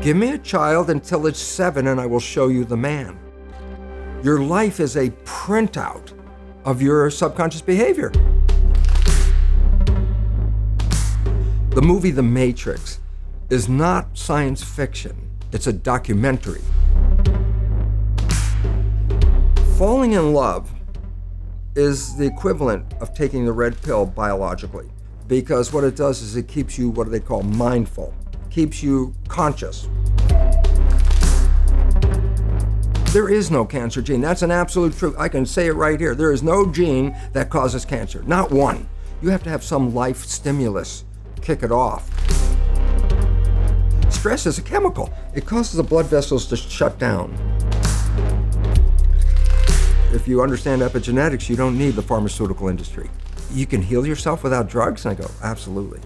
Give me a child until it's 7 and I will show you the man. Your life is a printout of your subconscious behavior. The movie The Matrix is not science fiction, it's a documentary. Falling in love is the equivalent of taking the red pill biologically, because what it does is it keeps you what they call mindful, keeps you conscious. There is no cancer gene. That's an absolute truth. I can say it right here. There is no gene that causes cancer, not one. You have to have some life stimulus, kick it off. Stress is a chemical. It causes the blood vessels to shut down. If you understand epigenetics, you don't need the pharmaceutical industry. You can heal yourself without drugs? And I go, absolutely.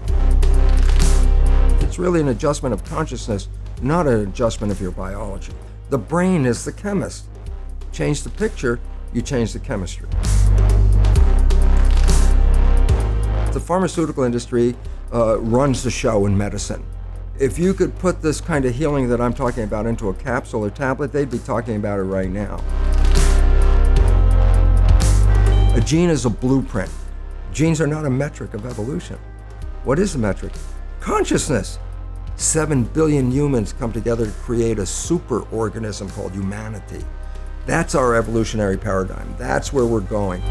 It's really an adjustment of consciousness, not an adjustment of your biology. The brain is the chemist. Change the picture, you change the chemistry. The pharmaceutical industry runs the show in medicine. If you could put this kind of healing that I'm talking about into a capsule or tablet, they'd be talking about it right now. A gene is a blueprint. Genes are not a metric of evolution. What is the metric? Consciousness. 7 billion humans come together to create a super organism called humanity. That's our evolutionary paradigm. That's where we're going.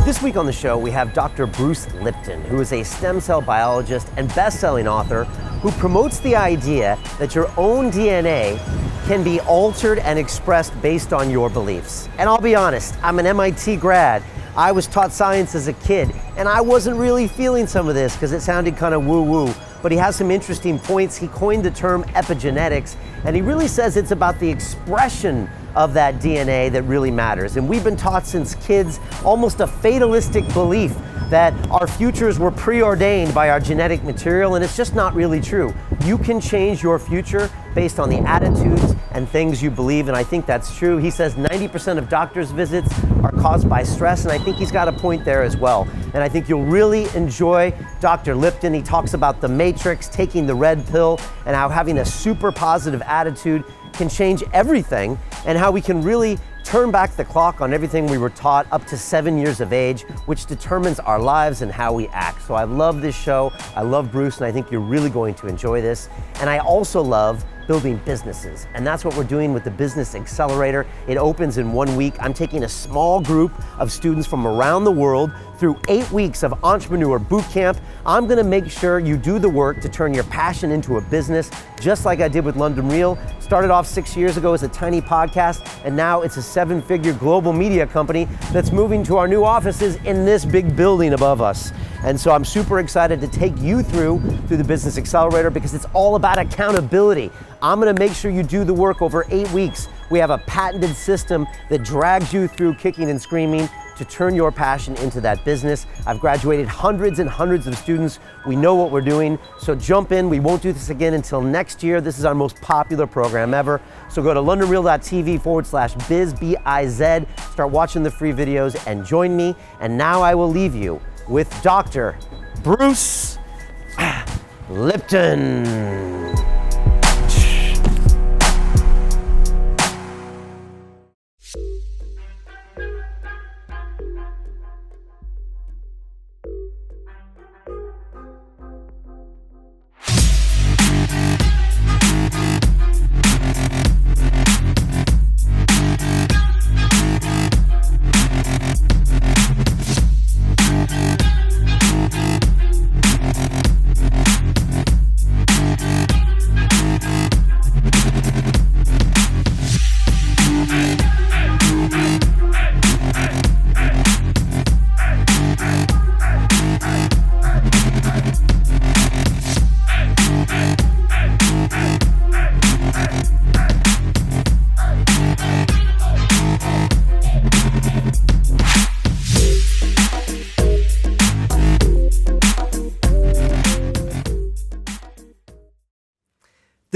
This week on the show, we have Dr. Bruce Lipton, who is a stem cell biologist and best-selling author who promotes the idea that your own DNA can be altered and expressed based on your beliefs. And I'll be honest, I'm an MIT grad. I was taught science as a kid, and I wasn't really feeling some of this because it sounded kind of woo-woo. But he has some interesting points. He coined the term epigenetics, and he really says it's about the expression of that DNA that really matters. And we've been taught since kids almost a fatalistic belief that our futures were preordained by our genetic material, and it's just not really true. You can change your future based on the attitudes and things you believe, and I think that's true. He says 90% of doctors' visits are caused by stress, and I think he's got a point there as well. And I think you'll really enjoy Dr. Lipton. He talks about the matrix, taking the red pill, and how having a super positive attitude can change everything, and how we can really turn back the clock on everything we were taught up to 7 years of age, which determines our lives and how we act. So I love this show. I love Bruce, and I think you're really going to enjoy this. And I also love building businesses. And that's what we're doing with the Business Accelerator. It opens in 1 week. I'm taking a small group of students from around the world through 8 weeks of entrepreneur boot camp. I'm gonna make sure you do the work to turn your passion into a business, just like I did with London Real. Started off 6 years ago as a tiny podcast, and now it's a 7-figure global media company that's moving to our new offices in this big building above us. And so I'm super excited to take you through the Business Accelerator because it's all about accountability. I'm gonna make sure you do the work over 8 weeks. We have a patented system that drags you through kicking and screaming to turn your passion into that business. I've graduated hundreds and hundreds of students. We know what we're doing, so jump in. We won't do this again until next year. This is our most popular program ever. So go to londonreal.tv/biz, B-I-Z, start watching the free videos and join me. And now I will leave you with Dr. Bruce Lipton.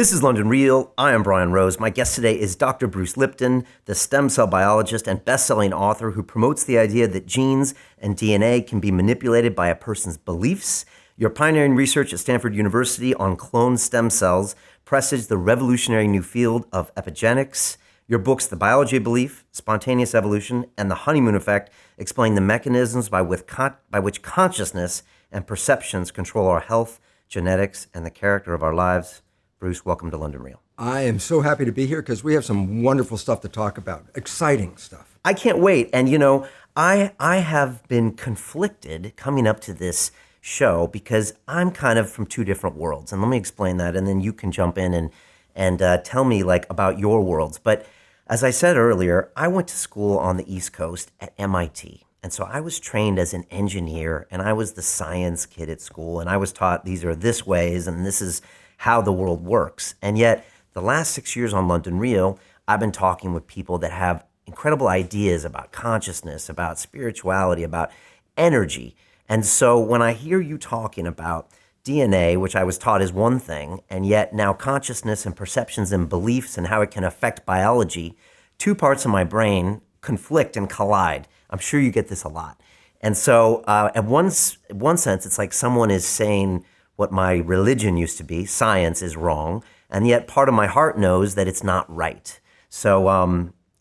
This is London Real. I am Brian Rose. My guest today is Dr. Bruce Lipton, the stem cell biologist and best-selling author who promotes the idea that genes and DNA can be manipulated by a person's beliefs. Your pioneering research at Stanford University on cloned stem cells presaged the revolutionary new field of epigenetics. Your books, The Biology of Belief, Spontaneous Evolution, and The Honeymoon Effect, explain the mechanisms by which consciousness and perceptions control our health, genetics, and the character of our lives. Bruce, welcome to London Real. I am so happy to be here because we have some wonderful stuff to talk about, exciting stuff. I can't wait. And you know, I have been conflicted coming up to this show because I'm kind of from two different worlds. And let me explain that, and then you can jump in and tell me like about your worlds. But as I said earlier, I went to school on the East Coast at MIT. And so I was trained as an engineer, and I was the science kid at school, and I was taught these are this ways, and this is how the world works. And yet, the last 6 years on London Real, I've been talking with people that have incredible ideas about consciousness, about spirituality, about energy. And so when I hear you talking about DNA, which I was taught is one thing, and yet now consciousness and perceptions and beliefs and how it can affect biology, two parts of my brain conflict and collide. I'm sure you get this a lot. And so in one sense, it's like someone is saying what my religion used to be, science is wrong, and yet part of my heart knows that it's not right. So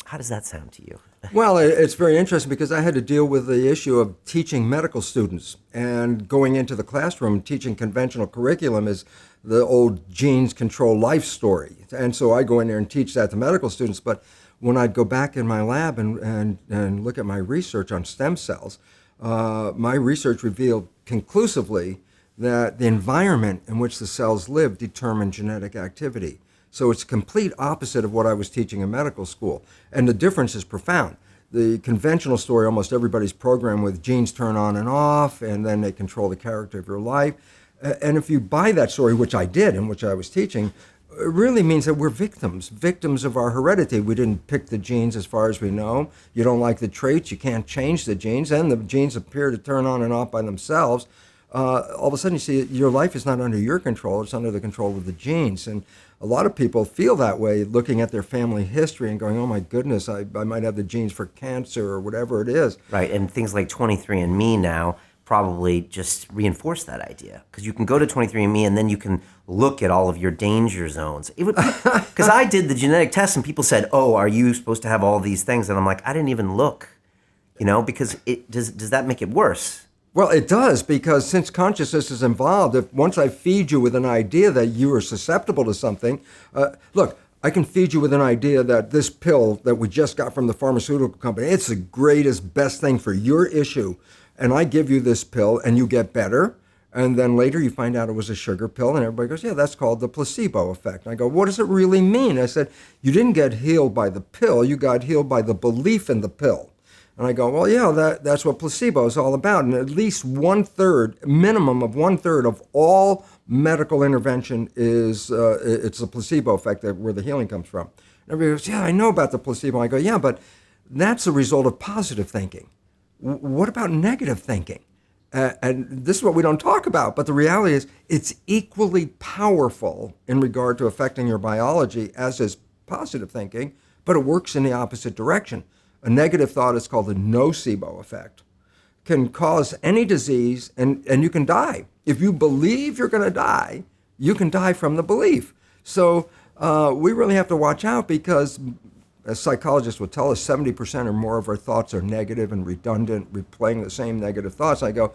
how does that sound to you? Well, it's very interesting because I had to deal with the issue of teaching medical students and going into the classroom, teaching conventional curriculum is the old genes control life story. And so I go in there and teach that to medical students. But when I'd go back in my lab and look at my research on stem cells, my research revealed conclusively that the environment in which the cells live determine genetic activity. So it's complete opposite of what I was teaching in medical school. And the difference is profound. The conventional story, almost everybody's programmed with genes turn on and off, and then they control the character of your life. And if you buy that story, which I did and which I was teaching, it really means that we're victims of our heredity. We didn't pick the genes as far as we know. You don't like the traits, you can't change the genes, and the genes appear to turn on and off by themselves. All of a sudden you see your life is not under your control, it's under the control of the genes. And a lot of people feel that way looking at their family history and going, oh my goodness, I might have the genes for cancer or whatever it is. Right, and things like 23andMe now probably just reinforce that idea. Because you can go to 23andMe and then you can look at all of your danger zones. Because I did the genetic test and people said, oh, are you supposed to have all these things? And I'm like, I didn't even look, because does that make it worse? Well, it does, because since consciousness is involved, if once I feed you with an idea that you are susceptible to something, look, I can feed you with an idea that this pill that we just got from the pharmaceutical company, it's the greatest, best thing for your issue. And I give you this pill and you get better. And then later you find out it was a sugar pill and everybody goes, yeah, that's called the placebo effect. And I go, what does it really mean? I said, you didn't get healed by the pill, you got healed by the belief in the pill. And I go, well, yeah, that's what placebo is all about. And at least minimum of one third of all medical intervention is, it's a placebo effect where the healing comes from. And everybody goes, yeah, I know about the placebo. I go, yeah, but that's a result of positive thinking. What about negative thinking? And this is what we don't talk about, but the reality is it's equally powerful in regard to affecting your biology as is positive thinking, but it works in the opposite direction. A negative thought is called the nocebo effect, can cause any disease and you can die. If you believe you're going to die, you can die from the belief. So we really have to watch out because, as psychologists would tell us, 70% or more of our thoughts are negative and redundant, replaying the same negative thoughts. I go,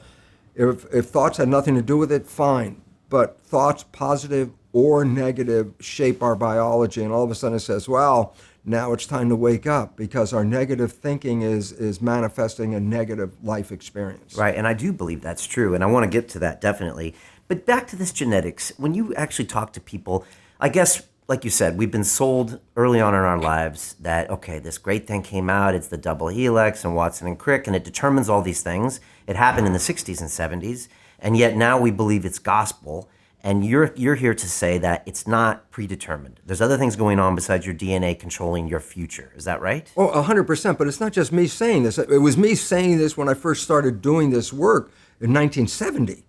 if thoughts had nothing to do with it, fine. But thoughts, positive or negative, shape our biology. And all of a sudden it says, well, now it's time to wake up because our negative thinking is manifesting a negative life experience. Right, and I do believe that's true, and I want to get to that definitely. But back to this genetics, when you actually talk to people, I guess, like you said, we've been sold early on in our lives that, okay, this great thing came out, it's the double helix and Watson and Crick, and it determines all these things. It happened in the 60s and 70s, and yet now we believe it's gospel. And you're here to say that it's not predetermined. There's other things going on besides your DNA controlling your future. Is that right? Oh, 100%. But it's not just me saying this. It was me saying this when I first started doing this work in 1970.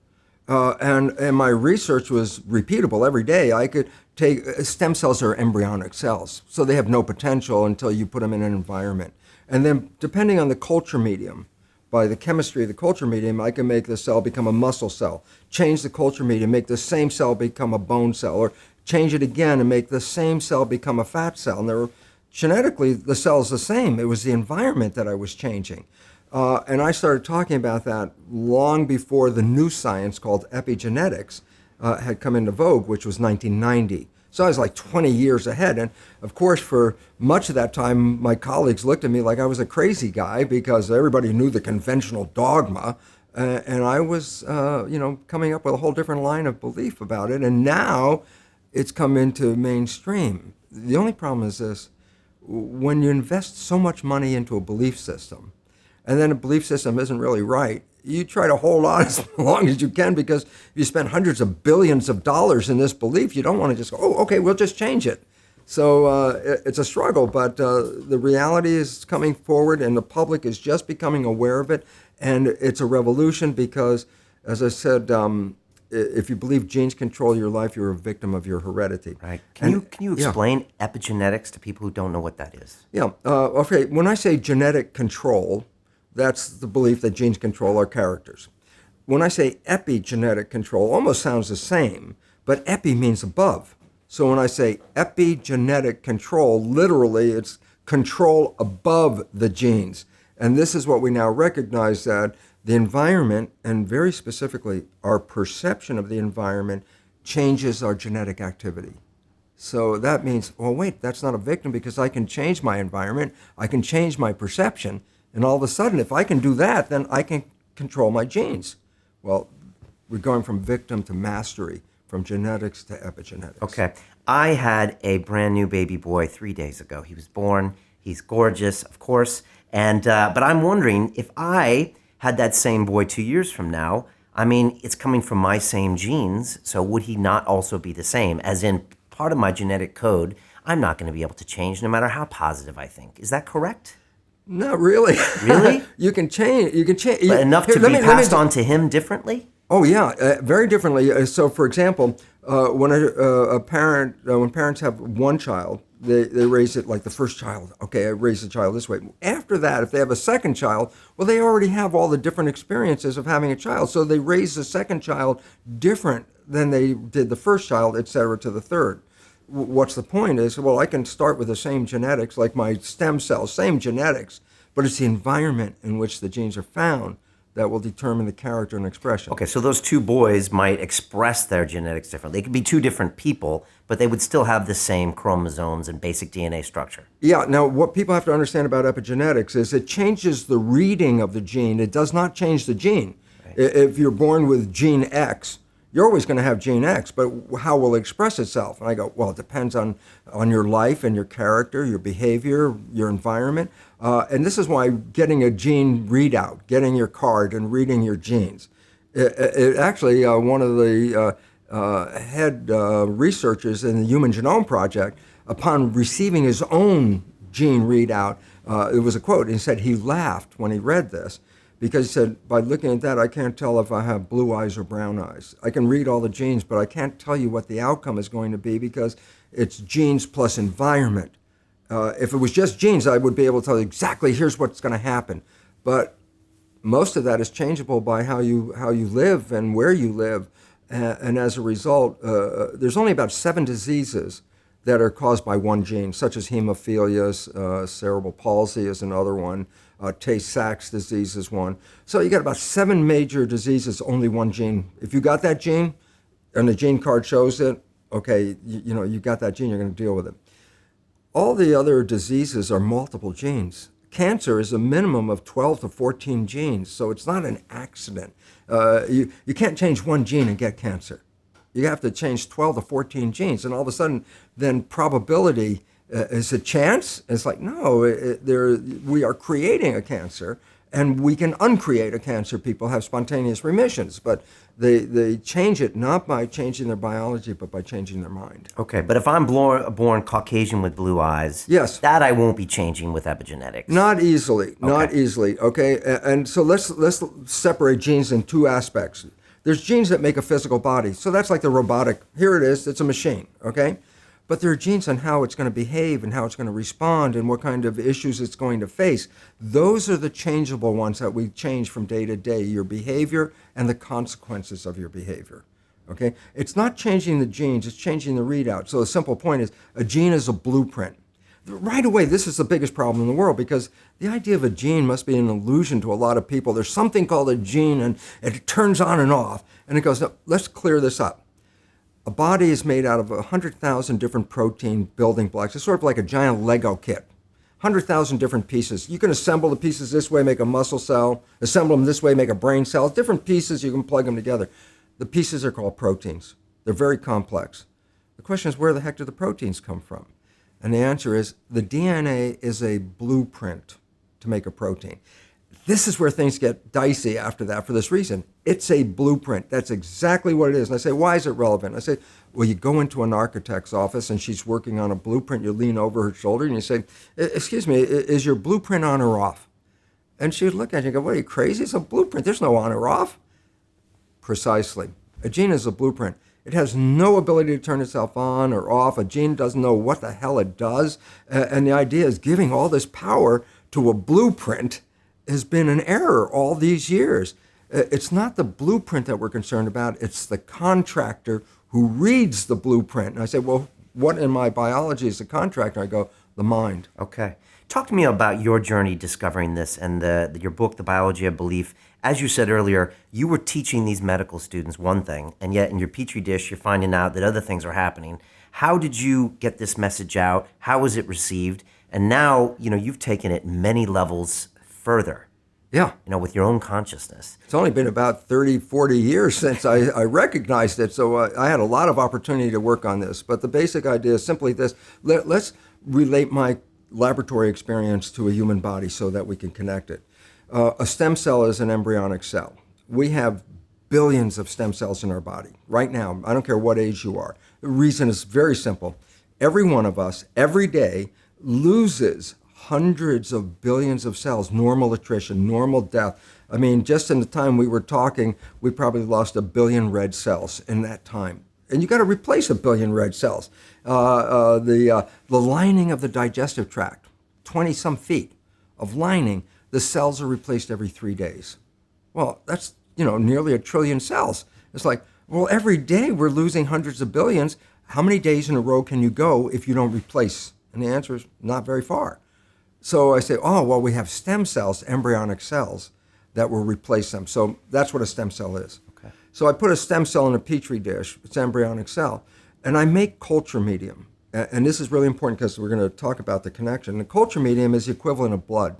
And my research was repeatable every day. I could stem cells are embryonic cells, so they have no potential until you put them in an environment. And then depending on the culture medium, by the chemistry of the culture medium, I can make the cell become a muscle cell, change the culture medium, make the same cell become a bone cell, or change it again and make the same cell become a fat cell. And genetically, the cell's the same. It was the environment that I was changing. And I started talking about that long before the new science called epigenetics had come into vogue, which was 1990. So I was like 20 years ahead. And of course, for much of that time, my colleagues looked at me like I was a crazy guy because everybody knew the conventional dogma. And I was, coming up with a whole different line of belief about it. And now it's come into mainstream. The only problem is this: when you invest so much money into a belief system, and then a belief system isn't really right, you try to hold on as long as you can, because if you spend hundreds of billions of dollars in this belief, you don't want to just go, oh, okay, we'll just change it. So it's a struggle, but the reality is coming forward, and the public is just becoming aware of it, and it's a revolution because, as I said, if you believe genes control your life, you're a victim of your heredity. Right. Can you explain epigenetics to people who don't know what that is? Yeah. Okay. When I say genetic control, that's the belief that genes control our characters. When I say epigenetic control, almost sounds the same, but epi means above. So when I say epigenetic control, literally it's control above the genes. And this is what we now recognize, that the environment, and very specifically our perception of the environment, changes our genetic activity. So that means, well, wait, that's not a victim, because I can change my environment, I can change my perception, and all of a sudden, if I can do that, then I can control my genes. Well, we're going from victim to mastery, from genetics to epigenetics. Okay. I had a brand new baby boy 3 days ago. He was born. He's gorgeous, of course. And but I'm wondering, if I had that same boy 2 years from now, I mean, it's coming from my same genes, so would he not also be the same? As in, part of my genetic code, I'm not going to be able to change no matter how positive I think. Is that correct? Not really. Really? You can change. But enough to be passed on to him differently? Oh yeah, very differently. So, for example, when when parents have one child, they raise it like the first child. Okay, I raise the child this way. After that, if they have a second child, well, they already have all the different experiences of having a child, so they raise the second child different than they did the first child, et cetera, to the third. What's the point is, well, I can start with the same genetics, like my stem cells, same genetics, but it's the environment in which the genes are found that will determine the character and expression. Okay, so those two boys might express their genetics differently. They could be two different people, but they would still have the same chromosomes and basic DNA structure. Yeah, now what people have to understand about epigenetics is it changes the reading of the gene. It does not change the gene. Right. If you're born with gene X, you're always going to have gene X, but how will it express itself? And I go, well, it depends on your life and your character, your behavior, your environment. And this is why getting a gene readout, getting your card and reading your genes, it actually, one of the head researchers in the Human Genome Project, upon receiving his own gene readout, it was a quote, he said he laughed when he read this, because he said, by looking at that, I can't tell if I have blue eyes or brown eyes. I can read all the genes, but I can't tell you what the outcome is going to be, because it's genes plus environment. If it was just genes, I would be able to tell you exactly, here's what's going to happen. But most of that is changeable by how you live and where you live. And as a result, there's only about 7 diseases that are caused by one gene, such as hemophilia, cerebral palsy is another one, Tay-Sachs disease is one. So you got about 7 major diseases, only one gene. If you got that gene, and the gene card shows it, okay, you got that gene, you're going to deal with it. All the other diseases are multiple genes. Cancer is a minimum of 12 to 14 genes, so it's not an accident. You can't change one gene and get cancer. You have to change 12 to 14 genes, and all of a sudden, then probability is a chance. It's like, no, we are creating a cancer, and we can uncreate a cancer. People have spontaneous remissions, but they change it not by changing their biology, but by changing their mind. Okay, but if I'm born Caucasian with blue eyes, yes, that I won't be changing with epigenetics. Not easily, not easily. Okay, and so let's separate genes in 2 aspects. There's genes that make a physical body. So that's like the robotic. Here it is. It's a machine, okay? But there are genes on how it's going to behave and how it's going to respond and what kind of issues it's going to face. Those are the changeable ones that we change from day to day, your behavior and the consequences of your behavior. Okay? It's not changing the genes, it's changing the readout. So the simple point is a gene is a blueprint. Right away, this is the biggest problem in the world because the idea of a gene must be an illusion to a lot of people. There's something called a gene and it turns on and off. And it goes, no, let's clear this up. A body is made out of 100,000 different protein building blocks. It's sort of like a giant Lego kit. 100,000 different pieces. You can assemble the pieces this way, make a muscle cell, assemble them this way, make a brain cell. Different pieces, you can plug them together. The pieces are called proteins. They're very complex. The question is, where the heck do the proteins come from? And the answer is, the DNA is a blueprint to make a protein. This is where things get dicey after that for this reason. It's a blueprint. That's exactly what it is. And I say, why is it relevant? I say, well, you go into an architect's office and she's working on a blueprint. You lean over her shoulder and you say, excuse me, is your blueprint on or off? And she would look at you and go, what, are you crazy? It's a blueprint. There's no on or off. Precisely. A gene is a blueprint. It has no ability to turn itself on or off. A gene doesn't know what the hell it does. And the idea is giving all this power to a blueprint has been an error all these years. It's not the blueprint that we're concerned about. It's the contractor who reads the blueprint. And I say, well, what in my biology is the contractor? I go, the mind. Okay. Talk to me about your journey discovering this and your book, The Biology of Belief. As you said earlier, you were teaching these medical students one thing, and yet in your petri dish, you're finding out that other things are happening. How did you get this message out? How was it received? And now, you've taken it many levels further. Yeah. With your own consciousness. It's only been about 30, 40 years since I recognized it, so I had a lot of opportunity to work on this. But the basic idea is simply this. Let's relate my laboratory experience to a human body so that we can connect it. A stem cell is an embryonic cell. We have billions of stem cells in our body right now. I don't care what age you are. The reason is very simple. Every one of us, every day, loses hundreds of billions of cells, normal attrition, normal death. I mean, just in the time we were talking, we probably lost 1 billion red cells in that time. And you got to replace 1 billion red cells. The lining of the digestive tract, 20-some feet of lining, the cells are replaced every 3 days. Well, that's, nearly 1 trillion cells. It's like, well, every day we're losing hundreds of billions. How many days in a row can you go if you don't replace? And the answer is not very far. So I say, we have stem cells, embryonic cells, that will replace them. So that's what a stem cell is. Okay. So I put a stem cell in a petri dish, it's an embryonic cell, and I make culture medium. And this is really important because we're going to talk about the connection. The culture medium is the equivalent of blood.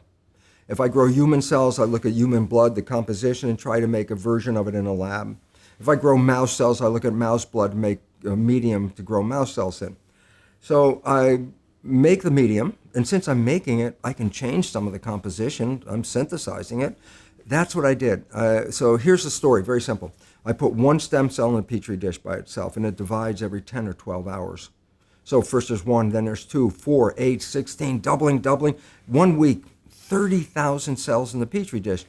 If I grow human cells, I look at human blood, the composition, and try to make a version of it in a lab. If I grow mouse cells, I look at mouse blood and make a medium to grow mouse cells in. So I make the medium, and since I'm making it, I can change some of the composition. I'm synthesizing it. That's what I did. So here's the story, very simple. I put one stem cell in a petri dish by itself, and it divides every 10 or 12 hours. So first there's 1, then there's 2, 4, 8, 16, doubling. 1 week, 30,000 cells in the petri dish.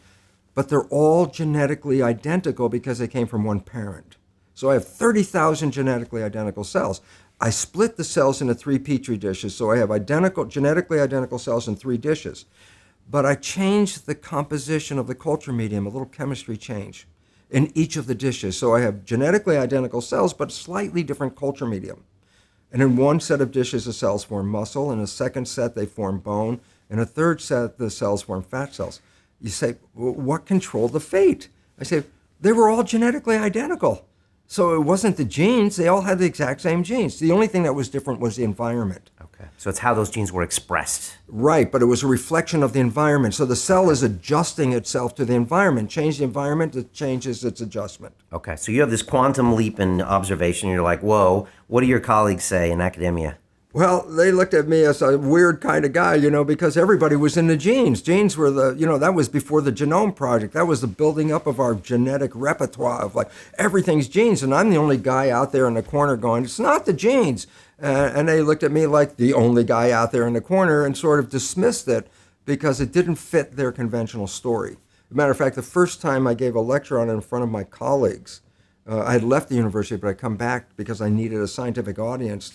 But they're all genetically identical because they came from one parent. So I have 30,000 genetically identical cells. I split the cells into 3 petri dishes, so I have genetically identical cells in 3 dishes. But I changed the composition of the culture medium, a little chemistry change, in each of the dishes. So I have genetically identical cells, but slightly different culture medium. And in one set of dishes, the cells form muscle. In a second set, they form bone. In a third set, the cells form fat cells. You say, well, what controlled the fate? I say, they were all genetically identical. So it wasn't the genes. They all had the exact same genes. The only thing that was different was the environment. Okay. So it's how those genes were expressed. Right, but it was a reflection of the environment. So the cell is adjusting itself to the environment. Change the environment, it changes its adjustment. Okay. So you have this quantum leap in observation. You're like, whoa, what do your colleagues say in academia? Well, they looked at me as a weird kind of guy, because everybody was into genes. Genes were that was before the Genome Project. That was the building up of our genetic repertoire of everything's genes. And I'm the only guy out there in the corner going, it's not the genes. And they looked at me like the only guy out there in the corner and sort of dismissed it because it didn't fit their conventional story. As a matter of fact, the first time I gave a lecture on it in front of my colleagues, I had left the university, but I come back because I needed a scientific audience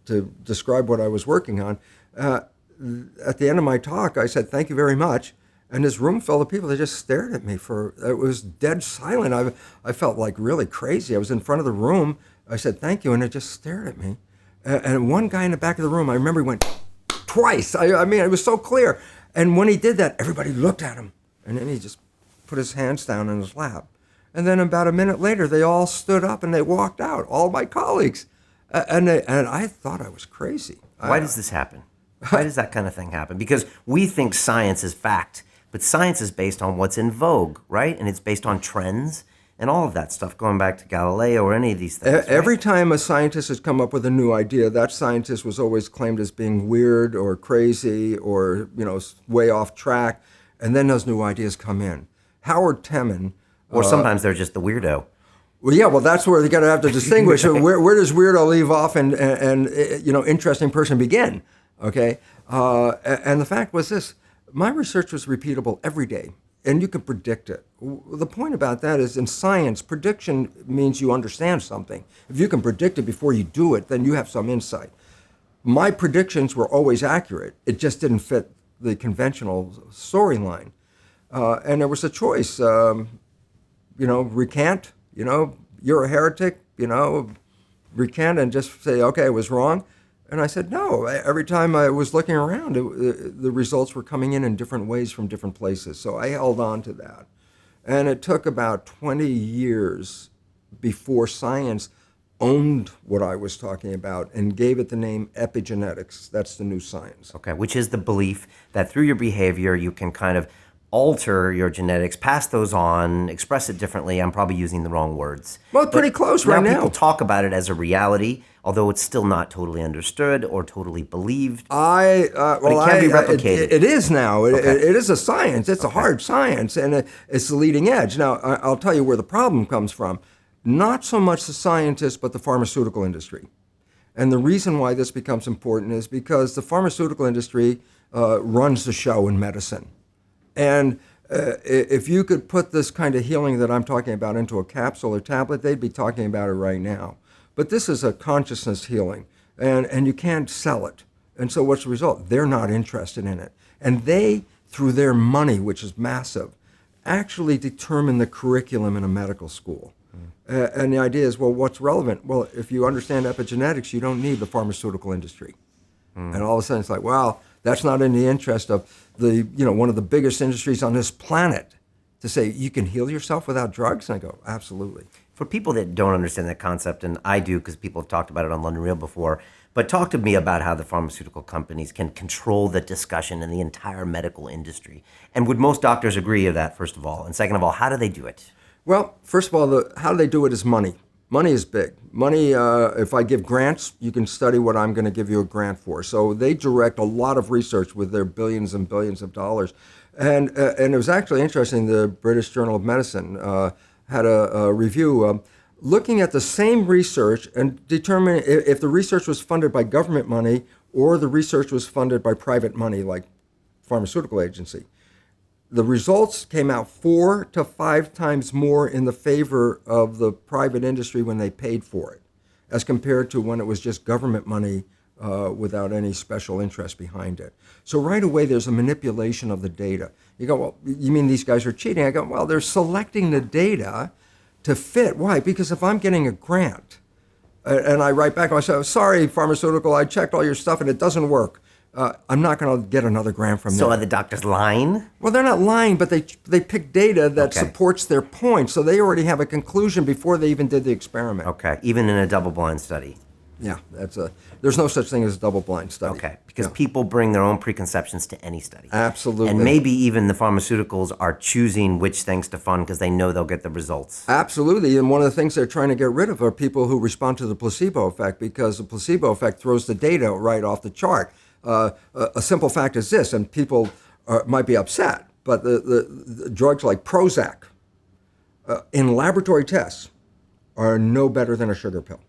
to describe what I was working on. At the end of my talk, I said, "Thank you very much." And this room full of people, they just stared at me it was dead silent. I felt like really crazy. I was in front of the room. I said, "Thank you," and they just stared at me. And one guy in the back of the room, I remember he went twice. I mean, it was so clear. And when he did that, everybody looked at him. And then he just put his hands down in his lap. And then about a minute later, they all stood up and they walked out, all my colleagues. And I thought I was crazy. Why does this happen? Why does that kind of thing happen? Because we think science is fact, but science is based on what's in vogue, right? And it's based on trends and all of that stuff, going back to Galileo or any of these things. Every time a scientist has come up with a new idea, that scientist was always claimed as being weird or crazy or, way off track. And then those new ideas come in. Howard Temin. Or sometimes they're just the weirdo. Well, yeah, that's where they're going to have to distinguish. Where does weirdo leave off and interesting person begin? Okay? And the fact was this. My research was repeatable every day. And you can predict it. The point about that is in science, prediction means you understand something. If you can predict it before you do it, then you have some insight. My predictions were always accurate. It just didn't fit the conventional storyline. And there was a choice, recant, you're a heretic, recant and just say, okay, I was wrong. And I said, no. Every time I was looking around, the results were coming in different ways from different places. So I held on to that. And it took about 20 years before science owned what I was talking about and gave it the name epigenetics. That's the new science. Okay, which is the belief that through your behavior, you can kind of alter your genetics, pass those on, express it differently. I'm probably using the wrong words. Well, pretty close right now. People talk about it as a reality, although it's still not totally understood or totally believed. But it can be replicated. It is now. Okay. It is a science. It's a hard science, and it's the leading edge. Now, I'll tell you where the problem comes from. Not so much the scientists, but the pharmaceutical industry. And the reason why this becomes important is because the pharmaceutical industry runs the show in medicine. And if you could put this kind of healing that I'm talking about into a capsule or tablet, they'd be talking about it right now. But this is a consciousness healing, and you can't sell it. And so what's the result? They're not interested in it. And they, through their money, which is massive, actually determine the curriculum in a medical school. And the idea is, well, what's relevant? Well, if you understand epigenetics, you don't need the pharmaceutical industry. And all of a sudden it's like, wow, that's not in the interest of one of the biggest industries on this planet to say you can heal yourself without drugs. And I go, absolutely. For people that don't understand that concept, and I do because people have talked about it on London Real before, but talk to me about how the pharmaceutical companies can control the discussion in the entire medical industry. And would most doctors agree with that, first of all? And second of all, how do they do it? Well, first of all, how do they do it is money. Money is big. Money, if I give grants, you can study what I'm going to give you a grant for. So they direct a lot of research with their billions and billions of dollars. And it was actually interesting, the British Journal of Medicine had a review looking at the same research and determining if the research was funded by government money or the research was funded by private money like pharmaceutical agency. The results came out 4 to 5 times more in the favor of the private industry when they paid for it, as compared to when it was just government money without any special interest behind it. So right away, there's a manipulation of the data. You go, well, you mean these guys are cheating? I go, well, they're selecting the data to fit. Why? Because if I'm getting a grant and I write back, I say, sorry, pharmaceutical, I checked all your stuff and it doesn't work. I'm not going to get another grant from them. So are the doctors lying? Well, they're not lying, but they pick data that supports their point. So they already have a conclusion before they even did the experiment. Okay, even in a double-blind study. Yeah, there's no such thing as a double-blind study. Okay, because people bring their own preconceptions to any study. Absolutely. And maybe even the pharmaceuticals are choosing which things to fund because they know they'll get the results. Absolutely, and one of the things they're trying to get rid of are people who respond to the placebo effect, because the placebo effect throws the data right off the chart. A simple fact is this, and people might be upset, but the drugs like Prozac in laboratory tests are no better than a sugar pill.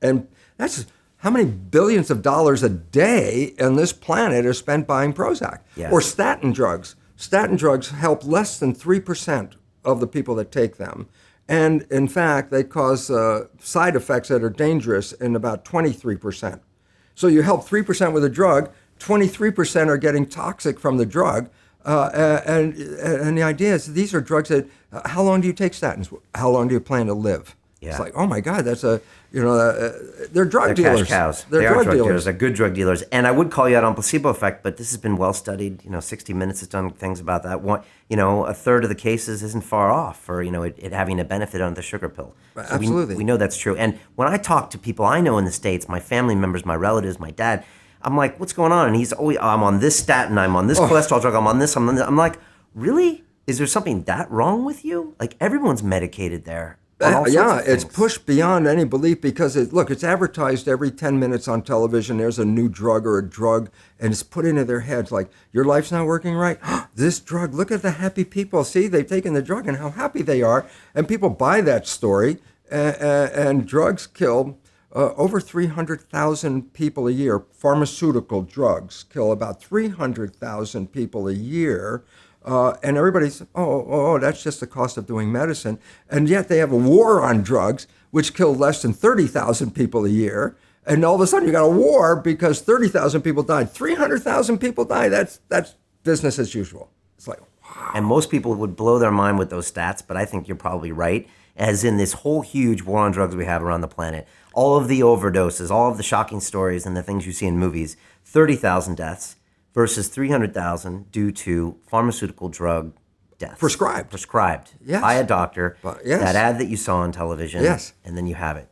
And that's how many billions of dollars a day on this planet are spent buying Prozac. Yes. Or statin drugs. Statin drugs help less than 3% of the people that take them. And in fact, they cause side effects that are dangerous in about 23%. So you help 3% with a drug, 23% are getting toxic from the drug. And the idea is these are drugs that, how long do you take statins? How long do you plan to live? Yeah. It's like, oh my God, that's they're drug They're dealers. cash cows. They're They are drug drug dealers. dealers. They're good drug dealers. And I would call you out on placebo effect, but this has been well studied. 60 Minutes has done things about that. A third of the cases isn't far off for, it having a benefit on the sugar pill. So Absolutely. We know that's true. And when I talk to people I know in the States, my family members, my relatives, my dad, I'm like, what's going on? And he's always, I'm on this statin, I'm on this cholesterol drug, I'm on this, I'm on this. I'm like, really? Is there something that wrong with you? Like, everyone's medicated there. It's pushed beyond any belief because it's advertised every 10 minutes on television. There's a new drug or a drug, and it's put into their heads like, your life's not working right. This drug, look at the happy people. See, they've taken the drug and how happy they are. And people buy that story, and drugs kill over 300,000 people a year. Pharmaceutical drugs kill about 300,000 people a year. And everybody's, that's just the cost of doing medicine. And yet they have a war on drugs, which kill less than 30,000 people a year. And all of a sudden you got a war because 30,000 people died. 300,000 people died. That's business as usual. It's like, wow. And most people would blow their mind with those stats, but I think you're probably right. As in this whole huge war on drugs we have around the planet, all of the overdoses, all of the shocking stories and the things you see in movies, 30,000 deaths. Versus 300,000 due to pharmaceutical drug deaths. Prescribed. Yes. By a doctor. Yes. That ad that you saw on television. Yes. And then you have it.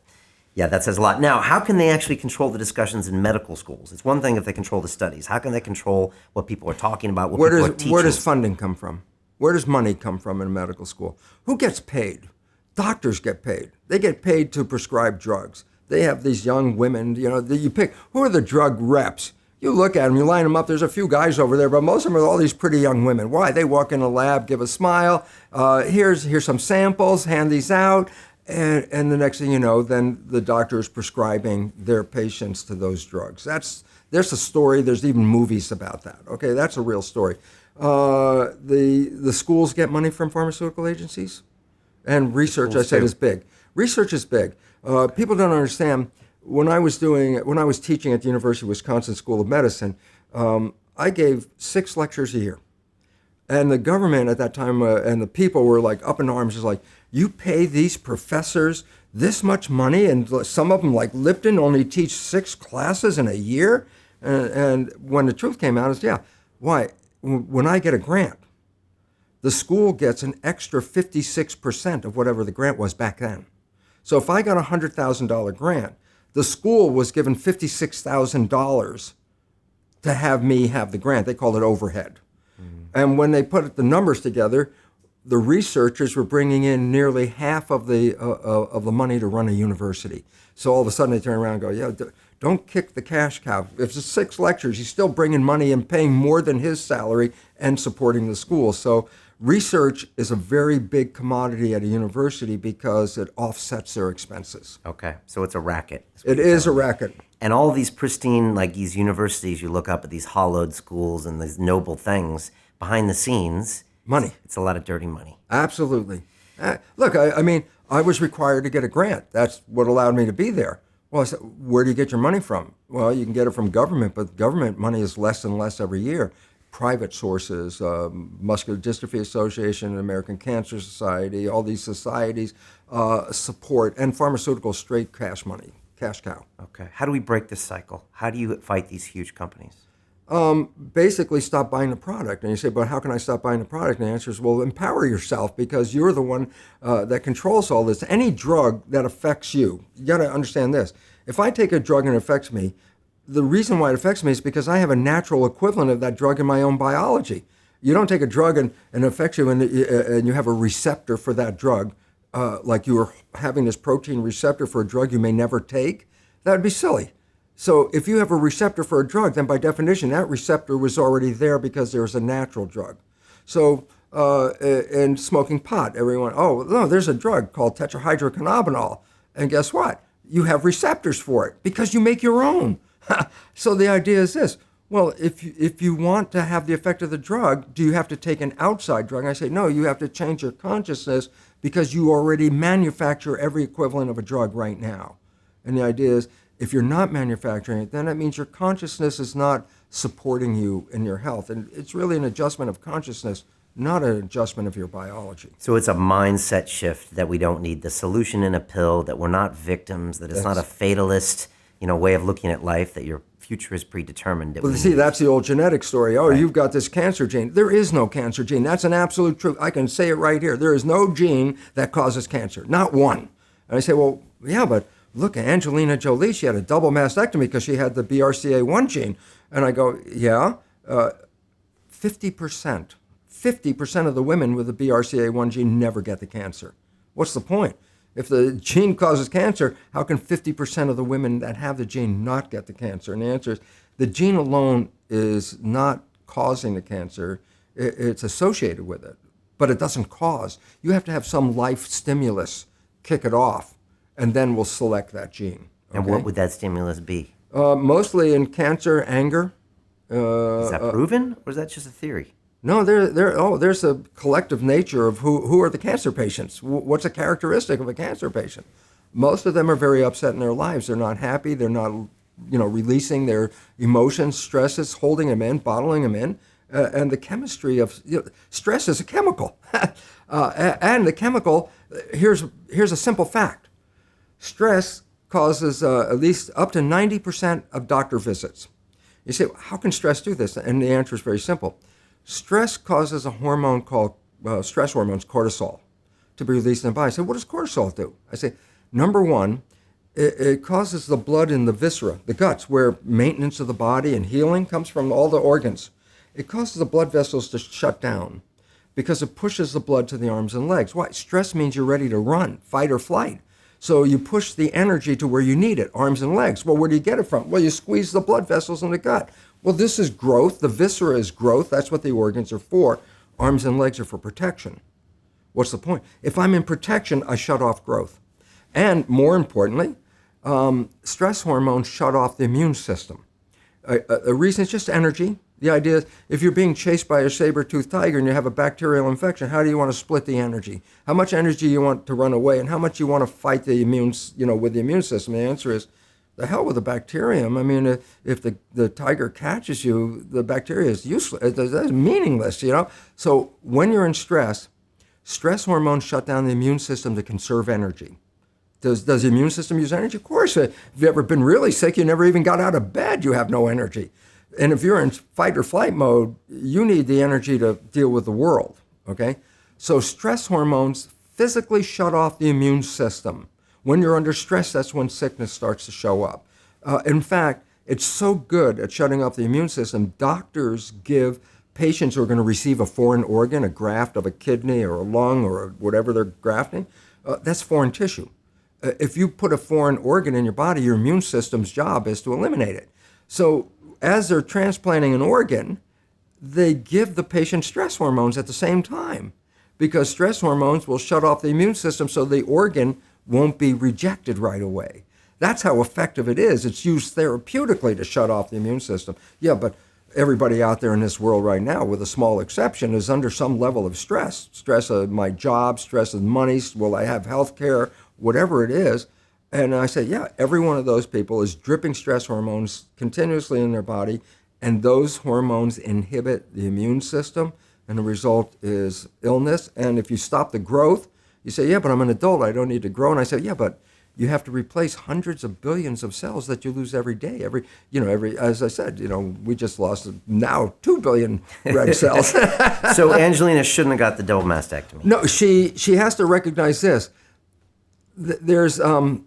Yeah, that says a lot. Now, how can they actually control the discussions in medical schools? It's one thing if they control the studies. How can they control what people are talking about, what people are teaching? Where does funding come from? Where does money come from in a medical school? Who gets paid? Doctors get paid. They get paid to prescribe drugs. They have these young women, that you pick. Who are the drug reps? You look at them, you line them up, there's a few guys over there, but most of them are all these pretty young women. Why? They walk in a lab, give a smile, here's some samples, hand these out, and the next thing you know, then the doctor is prescribing their patients to those drugs. There's a story, there's even movies about that. Okay, that's a real story. The schools get money from pharmaceutical agencies, and research, I said, is big. Research is big. People don't understand. When I was teaching at the University of Wisconsin School of Medicine, I gave 6 lectures a year. And the government at that time and the people were like up in arms, just like, you pay these professors this much money, and some of them like Lipton only teach 6 classes in a year? And when the truth came out, is why? When I get a grant, the school gets an extra 56% of whatever the grant was back then. So if I got a $100,000 grant, the school was given $56,000 to have me have the grant. They called it overhead. Mm-hmm. And when they put the numbers together, the researchers were bringing in nearly half of the money to run a university. So all of a sudden they turn around and go, don't kick the cash cow. If it's 6 lectures, he's still bringing money and paying more than his salary and supporting the school. So research is a very big commodity at a university because it offsets their expenses. Okay, so it's a racket. It is a racket. And all these pristine, like these universities, you look up at these hollowed schools and these noble things, behind the scenes, money. It's a lot of dirty money. Absolutely. Look, I was required to get a grant. That's what allowed me to be there. Well, I said, where do you get your money from? Well, you can get it from government, but government money is less and less every year. Private sources, Muscular Dystrophy Association, American Cancer Society, all these societies support, and pharmaceutical straight cash money, cash cow. Okay. How do we break this cycle? How do you fight these huge companies? Basically stop buying the product. And you say, but how can I stop buying the product? And the answer is, well, empower yourself because you're the one that controls all this. Any drug that affects you got to understand this. If I take a drug and it affects me, the reason why it affects me is because I have a natural equivalent of that drug in my own biology. You don't take a drug and it affects you and you have a receptor for that drug, like you were having this protein receptor for a drug you may never take. That would be silly. So if you have a receptor for a drug, then by definition, that receptor was already there because there was a natural drug. So in smoking pot, everyone, oh, no, there's a drug called tetrahydrocannabinol. And guess what? You have receptors for it because you make your own. So the idea is this. well, if you want to have the effect of the drug, do you have to take an outside drug? And I say, no, you have to change your consciousness because you already manufacture every equivalent of a drug right now. And the idea is, if you're not manufacturing it, then that means your consciousness is not supporting you in your health. And it's really an adjustment of consciousness, not an adjustment of your biology. So it's a mindset shift that we don't need the solution in a pill, that we're not victims, that it's not a fatalist, way of looking at life, that your future is predetermined. Well, see, that's the old genetic story. Oh, right. You've got this cancer gene. There is no cancer gene. That's an absolute truth. I can say it right here. There is no gene that causes cancer, not one. And I say, well, yeah, but look, Angelina Jolie, she had a double mastectomy because she had the BRCA1 gene. And I go, yeah, 50% of the women with the BRCA1 gene never get the cancer. What's the point? If the gene causes cancer, how can 50% of the women that have the gene not get the cancer? And the answer is the gene alone is not causing the cancer. It's associated with it, but it doesn't cause. You have to have some life stimulus kick it off, and then we'll select that gene. Okay? And what would that stimulus be? Mostly in cancer, anger. Is that proven, or is that just a theory? No, there's a collective nature of who are the cancer patients. What's a characteristic of a cancer patient? Most of them are very upset in their lives. They're not happy. They're not, releasing their emotions, stresses, holding them in, bottling them in. And the chemistry of stress is a chemical. And the chemical, here's a simple fact. Stress causes at least up to 90% of doctor visits. You say, how can stress do this? And the answer is very simple. Stress causes a hormone called stress hormones, cortisol, to be released in the body. I say, what does cortisol do? I say, number one, it causes the blood in the viscera, the guts, where maintenance of the body and healing comes from all the organs. It causes the blood vessels to shut down because it pushes the blood to the arms and legs. Why? Stress means you're ready to run, fight or flight. So you push the energy to where you need it, arms and legs. Well, where do you get it from? Well, you squeeze the blood vessels in the gut. Well, this is growth. The viscera is growth. That's what the organs are for. Arms and legs are for protection. What's the point? If I'm in protection, I shut off growth. And more importantly, stress hormones shut off the immune system. A reason is just energy. The idea is if you're being chased by a saber-toothed tiger and you have a bacterial infection, how do you want to split the energy? How much energy you want to run away and how much you want to fight the with the immune system? The answer is, the hell with the bacterium. I mean, if the tiger catches you, the bacteria is useless. It's meaningless, So when you're in stress hormones shut down the immune system to conserve energy. Does the immune system use energy? Of course. If you've ever been really sick, you never even got out of bed, you have no energy. And if you're in fight or flight mode, you need the energy to deal with the world, okay? So stress hormones physically shut off the immune system. When you're under stress, that's when sickness starts to show up. In fact, it's so good at shutting off the immune system, doctors give patients who are going to receive a foreign organ, a graft of a kidney or a lung or whatever they're grafting, that's foreign tissue. If you put a foreign organ in your body, your immune system's job is to eliminate it. So as they're transplanting an organ, they give the patient stress hormones at the same time because stress hormones will shut off the immune system so the organ won't be rejected right away. That's how effective it is. It's used therapeutically to shut off the immune system. Yeah, but everybody out there in this world right now, with a small exception, is under some level of stress. Stress of my job, stress of money, will I have health care, whatever it is. And I say, yeah, every one of those people is dripping stress hormones continuously in their body, and those hormones inhibit the immune system, and the result is illness. And if you stop the growth, you say, yeah, but I'm an adult, I don't need to grow. And I say, yeah, but you have to replace hundreds of billions of cells that you lose every day. As I said, we just lost now 2 billion red cells. So Angelina shouldn't have got the double mastectomy. No, she has to recognize this. There's, the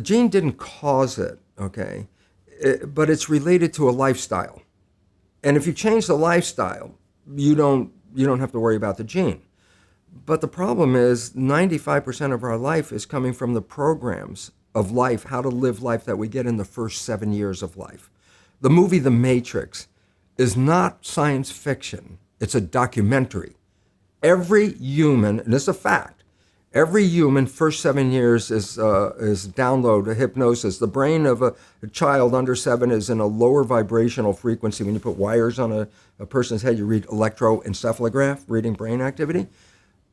gene didn't cause it, okay, but it's related to a lifestyle. And if you change the lifestyle, you don't have to worry about the gene. But the problem is 95% of our life is coming from the programs of life, how to live life that we get in the first 7 years of life. The movie The Matrix is not science fiction. It's a documentary. Every human, and it's a fact, Every human, first 7 years is download a hypnosis. The brain of a child under 7 is in a lower vibrational frequency. When you put wires on a person's head, you read electroencephalograph, reading brain activity.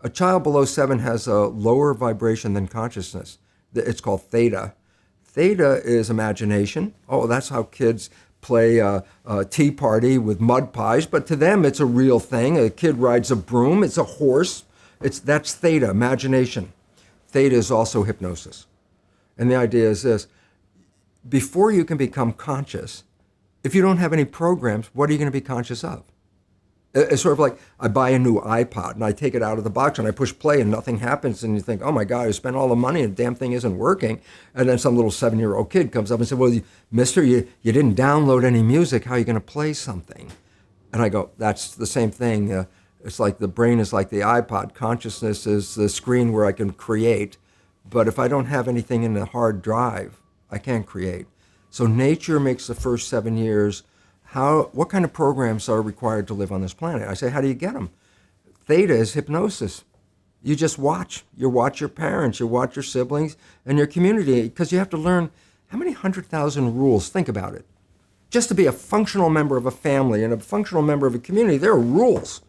A child below 7 has a lower vibration than consciousness. It's called theta. Theta is imagination. Oh, that's how kids play a tea party with mud pies, but to them it's a real thing. A kid rides a broom, it's a horse. That's theta, imagination. Theta is also hypnosis. And the idea is this: before you can become conscious, if you don't have any programs, what are you going to be conscious of? It's sort of like I buy a new iPod and I take it out of the box and I push play and nothing happens, and you think, oh my God, I spent all the money and the damn thing isn't working. And then some little 7-year-old kid comes up and says, well, mister, you didn't download any music. How are you going to play something? And I go, that's the same thing. It's like the brain is like the iPod. Consciousness is the screen where I can create. But if I don't have anything in the hard drive, I can't create. So nature makes the first 7 years. What kind of programs are required to live on this planet? I say, how do you get them? Theta is hypnosis. You just watch. You watch your parents, you watch your siblings, and your community, because you have to learn how many 100,000 rules. Think about it. Just to be a functional member of a family and a functional member of a community, there are rules.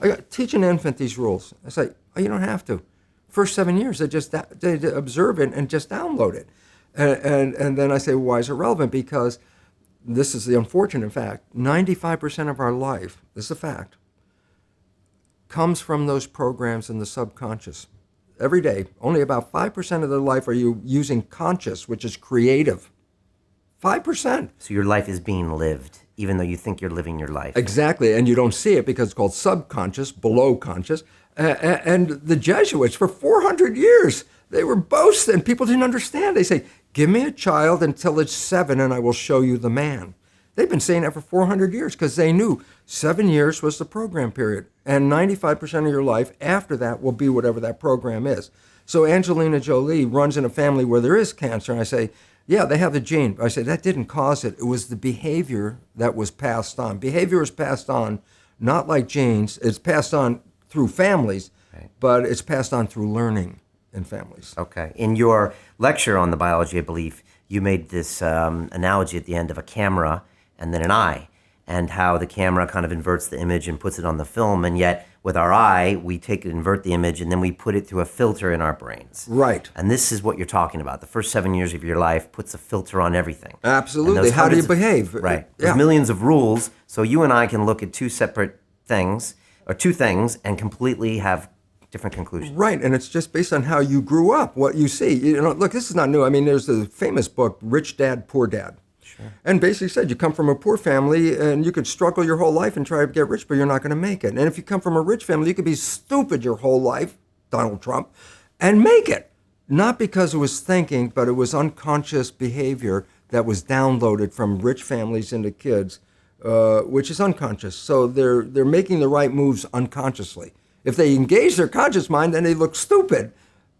I teach an infant these rules. I say, oh, you don't have to. First 7 years, they observe it and just download it. And then I say, well, why is it relevant? Because this is the unfortunate fact. 95% of our life, this is a fact, comes from those programs in the subconscious. Every day, only about 5% of their life are you using conscious, which is creative. 5%. So your life is being lived, even though you think you're living your life. Exactly, and you don't see it because it's called subconscious, below conscious. And the Jesuits, for 400 years, they were boasting. People didn't understand. They say, give me a child until it's 7 and I will show you the man. They've been saying that for 400 years because they knew 7 years was the program period. And 95% of your life after that will be whatever that program is. So Angelina Jolie runs in a family where there is cancer. And I say, yeah, they have the gene. I say, that didn't cause it. It was the behavior that was passed on. Behavior is passed on, not like genes. It's passed on through families, right, but it's passed on through learning in families. Okay. In your lecture on the biology of belief, you made this analogy at the end of a camera and then an eye, and how the camera kind of inverts the image and puts it on the film, and yet with our eye, we invert the image, and then we put it through a filter in our brains. Right. And this is what you're talking about. The first 7 years of your life puts a filter on everything. Absolutely. How do you behave? Right. Yeah. There's millions of rules, so you and I can look at two things, and completely have different conclusions. Right, and it's just based on how you grew up, what you see. You know, look, this is not new. I mean, there's the famous book, Rich Dad, Poor Dad. Sure. And basically said you come from a poor family and you could struggle your whole life and try to get rich, but you're not going to make it. And if you come from a rich family, you could be stupid your whole life, Donald Trump, and make it. Not because it was thinking, but it was unconscious behavior that was downloaded from rich families into kids, which is unconscious. So they're making the right moves unconsciously. If they engage their conscious mind, then they look stupid,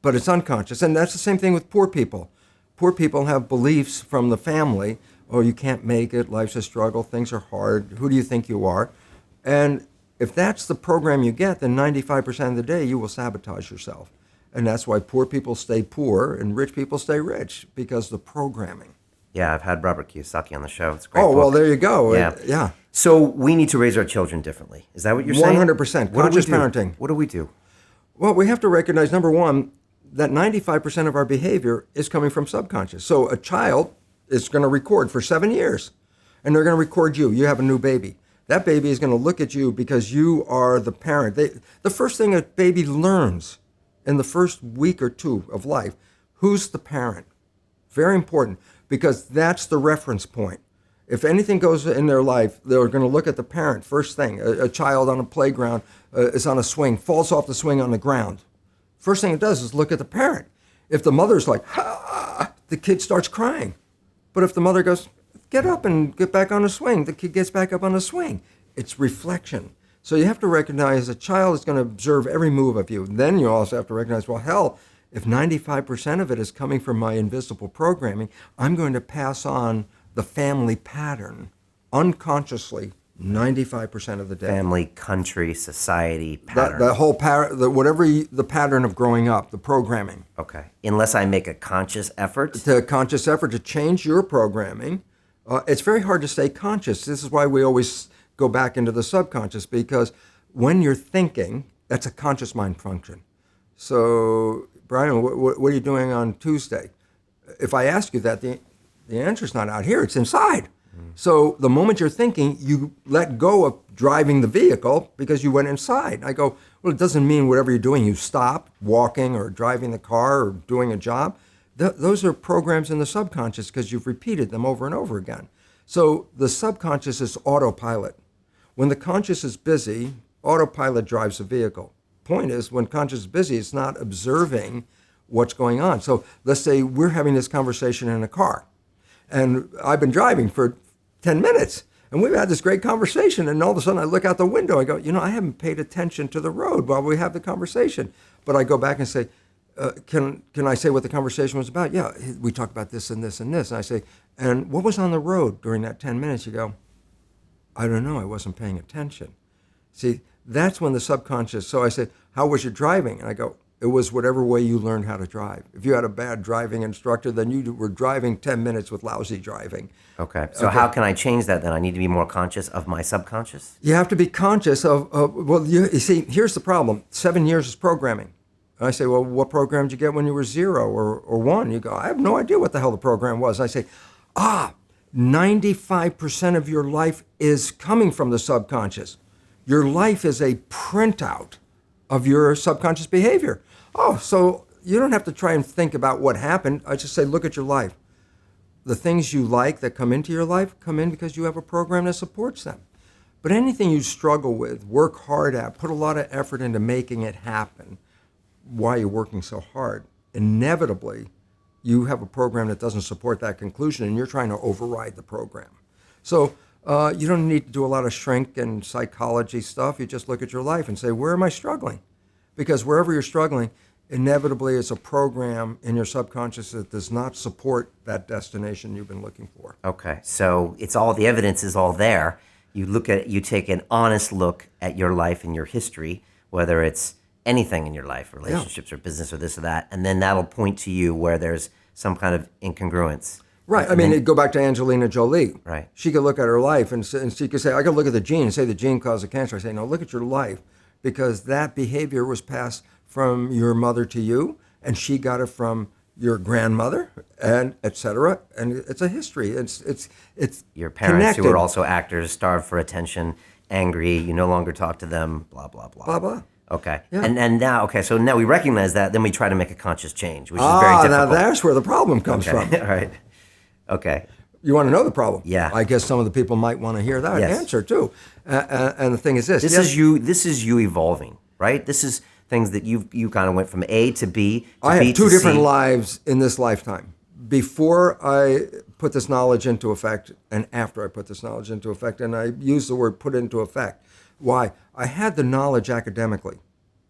but it's unconscious. And that's the same thing with poor people. Poor people have beliefs from the family. Oh, you can't make it, life's a struggle, things are hard, who do you think you are? And if that's the program you get, then 95% of the day you will sabotage yourself. And that's why poor people stay poor and rich people stay rich, because of the programming. Yeah, I've had Robert Kiyosaki on the show. It's a great book. Well, there you go. Yeah. Yeah. So we need to raise our children differently. Is that what you're saying? 100%. Conscious parenting. What do we do? Well, we have to recognize, number one, that 95% of our behavior is coming from subconscious. So a child is going to record for 7 years, and they're going to record you. You have a new baby. That baby is going to look at you because you are the parent. The first thing a baby learns in the first week or two of life, who's the parent? Very important, because that's the reference point. If anything goes in their life, they're going to look at the parent first thing. A child on a playground is on a swing, falls off the swing on the ground. First thing it does is look at the parent. If the mother's like, ah, the kid starts crying. But if the mother goes, get up and get back on the swing, the kid gets back up on the swing. It's reflection. So you have to recognize a child is going to observe every move of you. Then you also have to recognize, well, hell, if 95% of it is coming from my invisible programming, I'm going to pass on the family pattern unconsciously, 95% of the day. Family, country, society, pattern. The whole pattern, the pattern of growing up, the programming. Okay. Unless I make a conscious effort. The conscious effort to change your programming, it's very hard to stay conscious. This is why we always go back into the subconscious, because when you're thinking, that's a conscious mind function. So, Brian, what are you doing on Tuesday? If I ask you that, the answer's not out here, it's inside. So the moment you're thinking, you let go of driving the vehicle because you went inside. I go, well, it doesn't mean whatever you're doing, you stop walking or driving the car or doing a job. Those are programs in the subconscious because you've repeated them over and over again. So the subconscious is autopilot. When the conscious is busy, autopilot drives the vehicle. Point is, when conscious is busy, it's not observing what's going on. So let's say we're having this conversation in a car, and I've been driving for 10 minutes, and we've had this great conversation, and all of a sudden I look out the window, I go, I haven't paid attention to the road while we have the conversation. But I go back and say, can I say what the conversation was about? Yeah, we talked about this and this and this. And I say, and what was on the road during that 10 minutes? You go, I don't know, I wasn't paying attention. See, that's when the subconscious, so I say, how was your driving? And I go, it was whatever way you learned how to drive. If you had a bad driving instructor, then you were driving 10 minutes with lousy driving. Okay. So how can I change that then? I need to be more conscious of my subconscious? You have to be conscious of well, you see, here's the problem. 7 years is programming. And I say, well, what program did you get when you were 0 or 1? You go, I have no idea what the hell the program was. I say, 95% of your life is coming from the subconscious. Your life is a printout of your subconscious behavior. Oh, so you don't have to try and think about what happened. I just say, look at your life. The things you like that come into your life come in because you have a program that supports them. But anything you struggle with, work hard at, put a lot of effort into making it happen, why you're working so hard, inevitably you have a program that doesn't support that conclusion, and you're trying to override the program. So you don't need to do a lot of shrink and psychology stuff. You just look at your life and say, where am I struggling? Because wherever you're struggling, inevitably it's a program in your subconscious that does not support that destination you've been looking for. Okay, so it's all, the evidence is all there. You take an honest look at your life and your history, whether it's anything in your life, relationships or business or this or that, and then that'll point to you where there's some kind of incongruence. Right. I mean, go back to Angelina Jolie. Right. She could look at her life and she could say, I could look at the gene and say the gene caused the cancer. I say, no, look at your life, because that behavior was passed from your mother to you, and she got it from your grandmother, and et cetera. And it's a history. It's your parents connected. Who are also actors, starved for attention, angry, you no longer talk to them, blah, blah, blah. Blah, blah. Okay. Yeah. And now, okay, so now we recognize that, then we try to make a conscious change, which is very difficult. Now that's where the problem comes from. All right. Okay. You want to know the problem? Yeah. I guess some of the people might want to hear that answer too. And the thing is this. This is you evolving, right? This is things that you kind of went from A to B to I B have two to different C. lives in this lifetime. Before I put this knowledge into effect, and after I put this knowledge into effect, and I use the word put into effect. Why? I had the knowledge academically.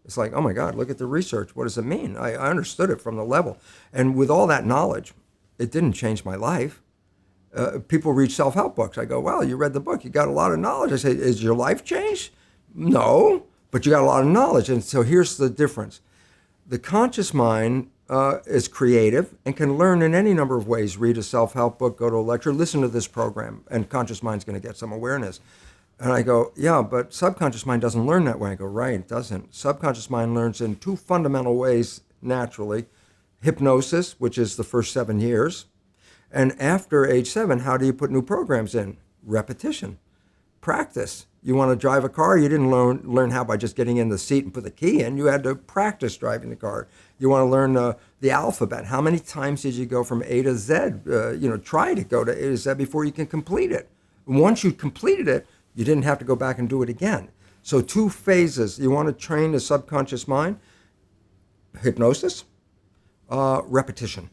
It's like, oh my God, look at the research. What does it mean? I understood it from the level. And with all that knowledge, it didn't change my life. People read self-help books. I go, well, you read the book. You got a lot of knowledge. I say, is your life changed? No, but you got a lot of knowledge. And so here's the difference. The conscious mind is creative and can learn in any number of ways. Read a self-help book, go to a lecture, listen to this program, and conscious mind's going to get some awareness. And I go, yeah, but subconscious mind doesn't learn that way. I go, right, it doesn't. Subconscious mind learns in two fundamental ways naturally. Hypnosis, which is the first 7 years. And after age 7, how do you put new programs in? Repetition, practice. You want to drive a car, you didn't learn how by just getting in the seat and put the key in. You had to practice driving the car. You want to learn the alphabet. How many times did you go from A to Z? Try to go to A to Z before you can complete it. Once you completed it, you didn't have to go back and do it again. So 2 phases. You want to train the subconscious mind. Hypnosis, repetition.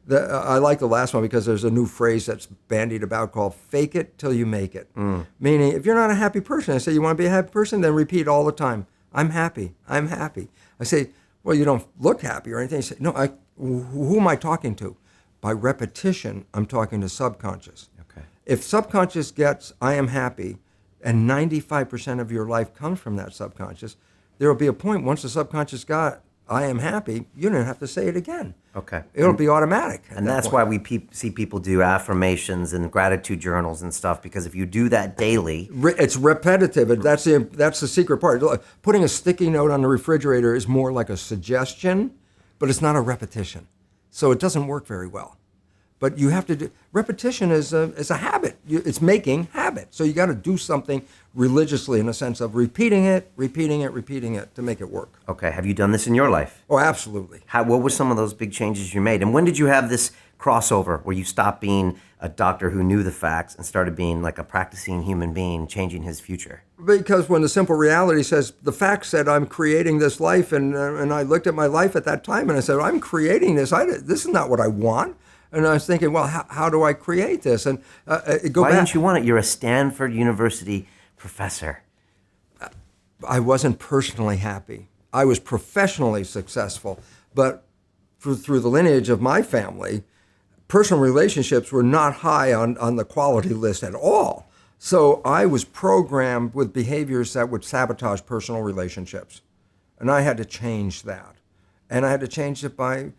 I like the last one because there's a new phrase that's bandied about called fake it till you make it. Meaning, if you're not a happy person, I say, you want to be a happy person? Then repeat all the time, I'm happy, I'm happy. I say, well, you don't look happy or anything. I say, no, who am I talking to? By repetition, I'm talking to subconscious. Okay. If subconscious gets, I am happy, and 95% of your life comes from that subconscious, there will be a point once the subconscious got, I am happy, you don't have to say it again. Okay. It'll be automatic. And that's why we see people do affirmations and gratitude journals and stuff, because if you do that daily... It's repetitive. That's the secret part. Putting a sticky note on the refrigerator is more like a suggestion, but it's not a repetition. So it doesn't work very well. But you have to do, repetition is a habit. It's making habit. So you got to do something religiously in the sense of repeating it to make it work. Okay. Have you done this in your life? Oh, absolutely. What were some of those big changes you made? And when did you have this crossover where you stopped being a doctor who knew the facts and started being like a practicing human being, changing his future? Because when the simple reality says, the fact said I'm creating this life, and I looked at my life at that time and I said, I'm creating this. This is not what I want. And I was thinking, well, how do I create this? And Why didn't you want it? You're a Stanford University professor. I wasn't personally happy. I was professionally successful, but through the lineage of my family, personal relationships were not high on the quality list at all. So I was programmed with behaviors that would sabotage personal relationships. And I had to change that. And I had to change it by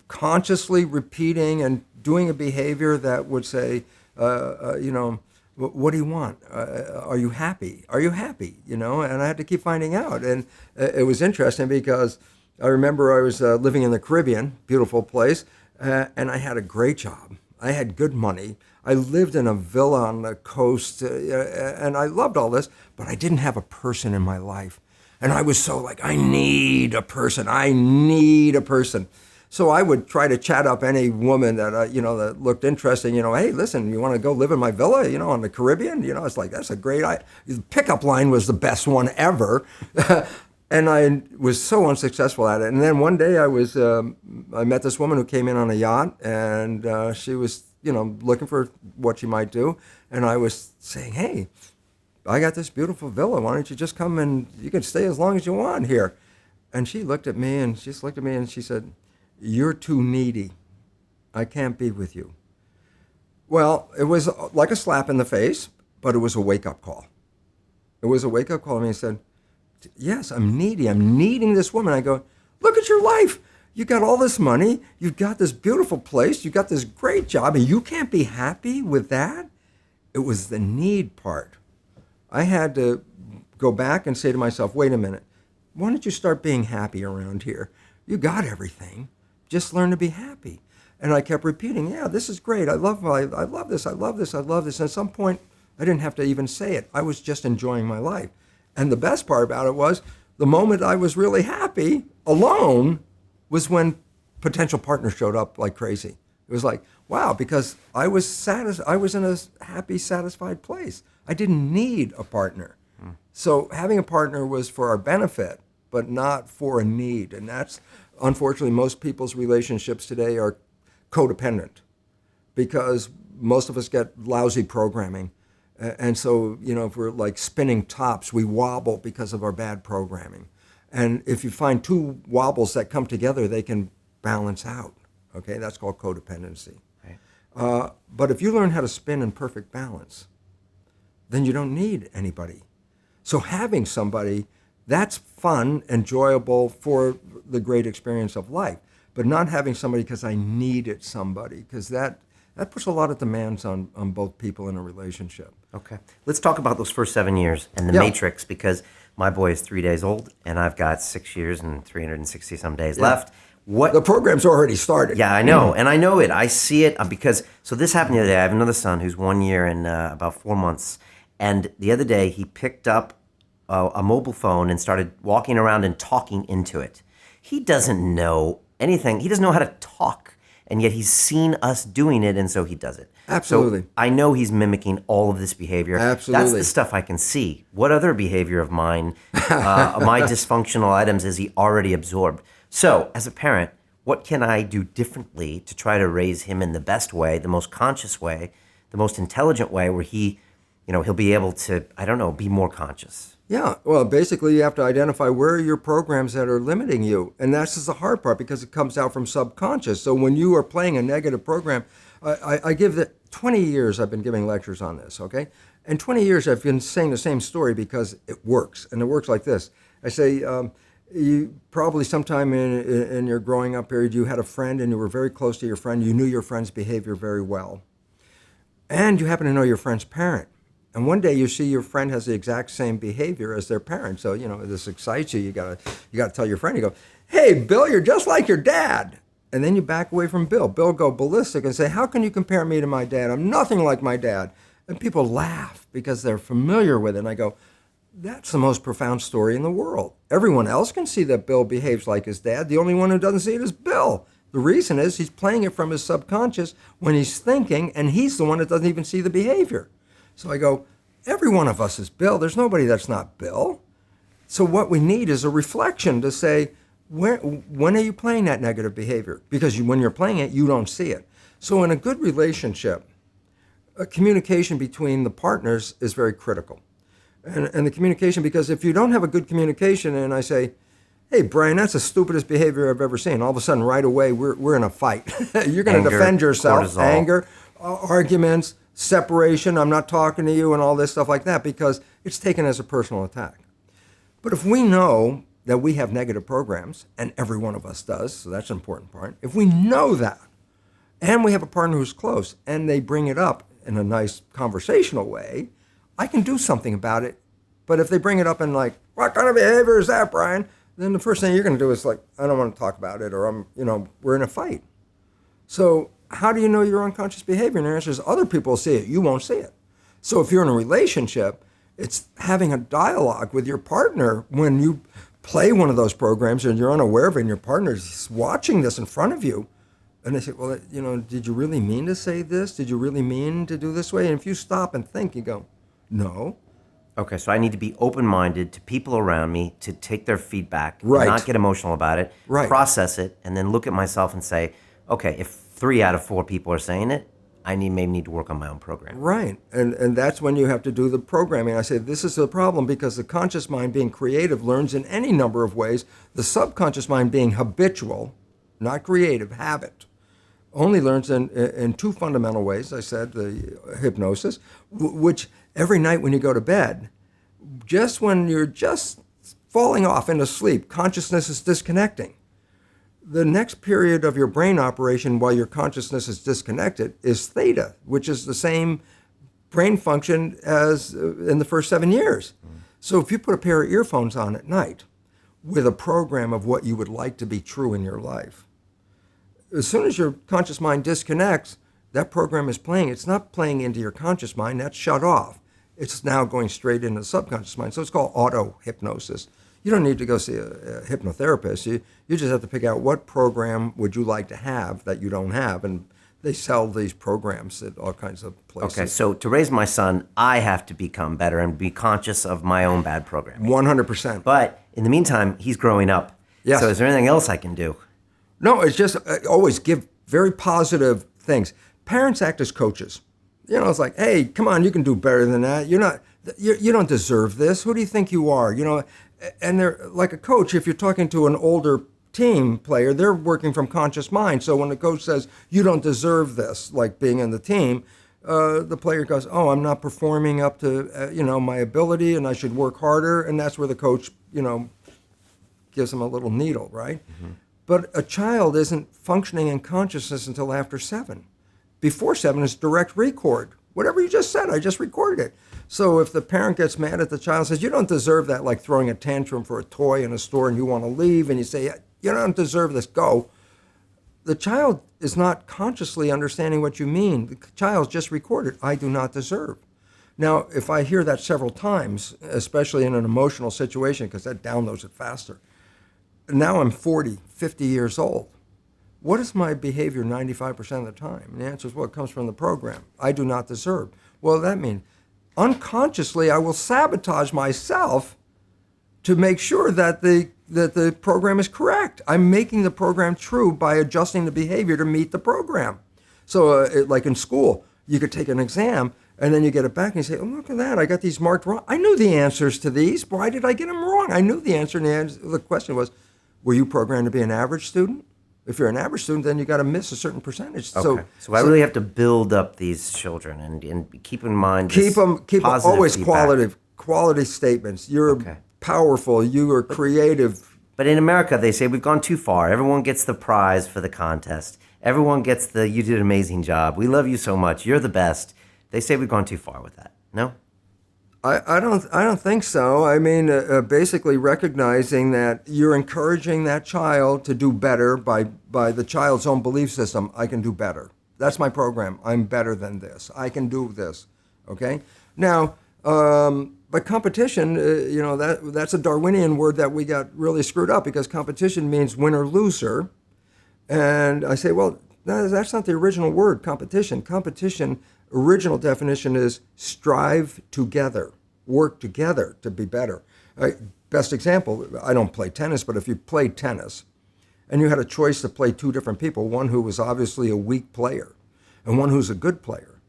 consciously repeating and doing a behavior that would say, what do you want? Are you happy? Are you happy? And I had to keep finding out. And it was interesting because I remember I was living in the Caribbean, beautiful place, and I had a great job. I had good money. I lived in a villa on the coast, and I loved all this, but I didn't have a person in my life. And I was so like, I need a person. So I would try to chat up any woman that that looked interesting. Hey, listen, you want to go live in my villa? On the Caribbean? It's like that's a great. The pickup line was the best one ever, and I was so unsuccessful at it. And then one day I met this woman who came in on a yacht, and she was looking for what she might do, and I was saying, hey, I got this beautiful villa. Why don't you just come and you can stay as long as you want here? And she looked at me and she said, you're too needy. I can't be with you. Well, it was like a slap in the face, but it was a wake-up call. It was a wake-up call. And he said, yes, I'm needy. I'm needing this woman. I go, look at your life. You got all this money. You've got this beautiful place. You got this great job, and you can't be happy with that? It was the need part. I had to go back and say to myself, wait a minute. Why don't you start being happy around here? You got everything. Just learn to be happy. And I kept repeating, yeah, this is great. I love this. And at some point, I didn't have to even say it. I was just enjoying my life. And the best part about it was the moment I was really happy alone was when potential partners showed up like crazy. It was like, wow, because I was in a happy, satisfied place. I didn't need a partner. So having a partner was for our benefit, but not for a need. And that's, unfortunately, most people's relationships today are codependent because most of us get lousy programming. And so, if we're like spinning tops, we wobble because of our bad programming. And if you find two wobbles that come together, they can balance out. Okay, that's called codependency. Right. But if you learn how to spin in perfect balance, then you don't need anybody. So having somebody, that's fun, enjoyable for the great experience of life. But not having somebody because I needed somebody, because that puts a lot of demands on both people in a relationship. Okay. Let's talk about those first 7 years and the matrix, because my boy is 3 days old and I've got 6 years and 360 some days left. The program's already started. Yeah, I know. And I know it. I see it because, so this happened the other day. I have another son who's 1 year and about 4 months. And the other day he picked up a mobile phone and started walking around and talking into it. He doesn't know anything. He doesn't know how to talk. And yet he's seen us doing it, and so he does it. Absolutely. So I know he's mimicking all of this behavior. Absolutely. That's the stuff I can see. What other behavior of mine, my dysfunctional items, is he already absorbed? So as a parent, what can I do differently to try to raise him in the best way, the most conscious way, the most intelligent way, where he, he'll be able to, be more conscious? Yeah, well, basically you have to identify where are your programs that are limiting you. And that's just the hard part because it comes out from subconscious. So when you are playing a negative program, I give 20 years I've been giving lectures on this, okay? And 20 years I've been saying the same story because it works. And it works like this. I say, you probably sometime in your growing up period, you had a friend and you were very close to your friend. You knew your friend's behavior very well. And you happen to know your friend's parent. And one day you see your friend has the exact same behavior as their parent. So, this excites you. You gotta tell your friend, you go, hey, Bill, you're just like your dad. And then you back away from Bill. Bill go ballistic and say, how can you compare me to my dad? I'm nothing like my dad. And people laugh because they're familiar with it. And I go, that's the most profound story in the world. Everyone else can see that Bill behaves like his dad. The only one who doesn't see it is Bill. The reason is he's playing it from his subconscious when he's thinking, and he's the one that doesn't even see the behavior. So I go, every one of us is Bill. There's nobody that's not Bill. So what we need is a reflection to say, when are you playing that negative behavior? Because when you're playing it, you don't see it. So in a good relationship, communication between the partners is very critical. And the communication, because if you don't have a good communication and I say, hey, Brian, that's the stupidest behavior I've ever seen. All of a sudden, right away, we're in a fight. You're going to defend yourself, cortisol. Anger, arguments, separation, I'm not talking to you, and all this stuff like that, because it's taken as a personal attack. But if we know that we have negative programs, and every one of us does, so that's an important part. If we know that, and we have a partner who's close, and they bring it up in a nice conversational way, I can do something about it. But if they bring it up in like, what kind of behavior is that, Brian? Then the first thing you're going to do is like, I don't want to talk about it, or we're in a fight. So how do you know your unconscious behavior? And the answer is other people see it, you won't see it. So if you're in a relationship, it's having a dialogue with your partner when you play one of those programs and you're unaware of it and your partner's watching this in front of you. And they say, well, did you really mean to say this? Did you really mean to do this way? And if you stop and think, you go, no. Okay, so I need to be open-minded to people around me, to take their feedback, right. Not get emotional about it, right. Process it, and then look at myself and say, okay, if 3 out of 4 people are saying it, I maybe need to work on my own program. Right, and that's when you have to do the programming. I say this is the problem because the conscious mind being creative learns in any number of ways. The subconscious mind being habitual, not creative, habit, only learns in 2 fundamental ways. I said the hypnosis, which every night when you go to bed, just when you're just falling off into sleep, consciousness is disconnecting. The next period of your brain operation while your consciousness is disconnected is theta, which is the same brain function as in the first 7 years. So if you put a pair of earphones on at night with a program of what you would like to be true in your life, as soon as your conscious mind disconnects, that program is playing. It's not playing into your conscious mind. That's shut off. It's now going straight into the subconscious mind. So it's called auto-hypnosis. You don't need to go see a hypnotherapist. You just have to pick out what program would you like to have that you don't have. And they sell these programs at all kinds of places. Okay, so to raise my son, I have to become better and be conscious of my own bad programming. 100%. But in the meantime, he's growing up. Yes. So is there anything else I can do? No, it's just always give very positive things. Parents act as coaches. It's like, hey, come on, you can do better than that. You don't deserve this. Who do you think you are? And they're like a coach. If you're talking to an older team player, they're working from conscious mind. So when the coach says, you don't deserve this, like being in the team, the player goes, oh, I'm not performing up to, my ability and I should work harder. And that's where the coach, gives them a little needle, right? Mm-hmm. But a child isn't functioning in consciousness until after 7. Before 7 is direct record. Whatever you just said, I just recorded it. So if the parent gets mad at the child and says, you don't deserve that, like throwing a tantrum for a toy in a store and you want to leave and you say, you don't deserve this, go. The child is not consciously understanding what you mean. The child's just recorded, I do not deserve. Now, if I hear that several times, especially in an emotional situation, because that downloads it faster, now I'm 40, 50 years old. What is my behavior 95% of the time? And the answer is, well, it comes from the program. I do not deserve. Well, that means unconsciously I will sabotage myself to make sure that the program is correct. I'm making the program true by adjusting the behavior to meet the program. So like in school, you could take an exam and then you get it back and you say, oh, look at that, I got these marked wrong. I knew the answers to these. Why did I get them wrong? I knew the answer. And the question was, were you programmed to be an average student? If you're an average student, then you got to miss a certain percentage. Okay. So I really have to build up these children and keep in mind keep them always feedback. quality statements. You're powerful. You are creative. But in America, they say we've gone too far. Everyone gets the prize for the contest. Everyone gets the "you did an amazing job. We love you so much. You're the best." They say we've gone too far with that. No? I don't think so. I mean, basically recognizing that you're encouraging that child to do better by the child's own belief system. I can do better. That's my program. I'm better than this. I can do this. Okay. Now, but competition, that's a Darwinian word that we got really screwed up, because competition means winner loser, and I say, well, that's not the original word. Competition. Original definition is strive together, work together to be better. Best example, I don't play tennis, but if you played tennis and you had a choice to play two different people, one who was obviously a weak player and one who's a good player,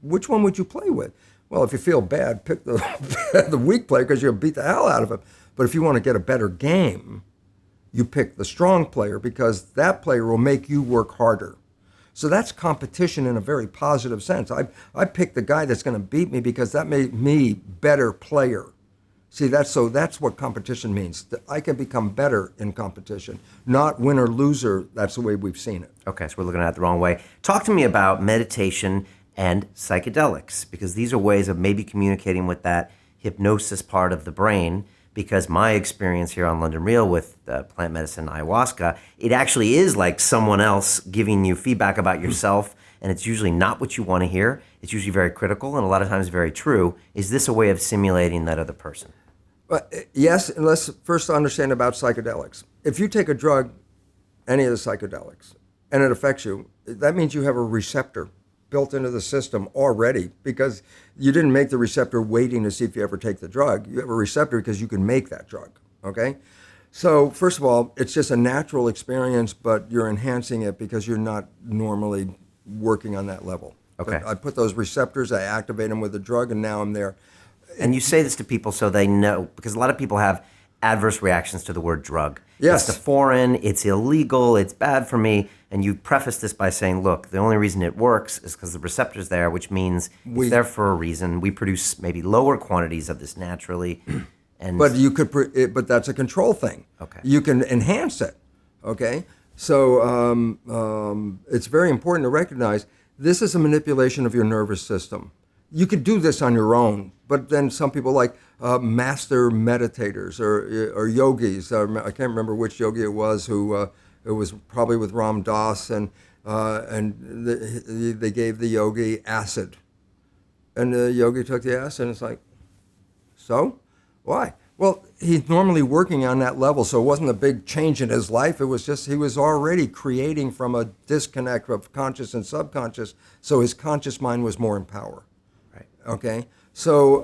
which one would you play with? Well, if you feel bad, pick the weak player because you'll beat the hell out of him. But if you want to get a better game, you pick the strong player because that player will make you work harder. So that's competition in a very positive sense. I pick the guy that's going to beat me because that made me better player. See, that's what competition means. I can become better in competition, not winner loser. That's the way we've seen it. Okay, so we're looking at it the wrong way. Talk to me about meditation and psychedelics, because these are ways of maybe communicating with that hypnosis part of the brain. Because my experience here on London Real with plant medicine ayahuasca, it actually is like someone else giving you feedback about yourself, and it's usually not what you want to hear. It's usually very critical and a lot of times very true. Is this a way of simulating that other person? Yes, and let's first understand about psychedelics. If you take a drug, any of the psychedelics, and it affects you, that means you have a receptor built into the system already, because you didn't make the receptor waiting to see if you ever take the drug. You have a receptor because you can make that drug, okay? So first of all, it's just a natural experience, but you're enhancing it because you're not normally working on that level. Okay. But I put those receptors, I activate them with the drug, and now I'm there. And you say this to people so they know, because a lot of people have adverse reactions to the word drug. Yes. It's foreign, it's illegal, it's bad for me. And you preface this by saying, look, the only reason it works is because the receptor's there, which means it's there for a reason. We produce maybe lower quantities of this naturally. And but you could, but that's a control thing. Okay. You can enhance it. Okay. So it's very important to recognize this is a manipulation of your nervous system. You could do this on your own, but then some people like master meditators or yogis. I can't remember which yogi it was who it was probably with Ram Dass, and they gave the yogi acid, and the yogi took the acid, and it's like, so why? Well, he's normally working on that level, so it wasn't a big change in his life. It was just he was already creating from a disconnect of conscious and subconscious, so his conscious mind was more in power. Right. Okay. So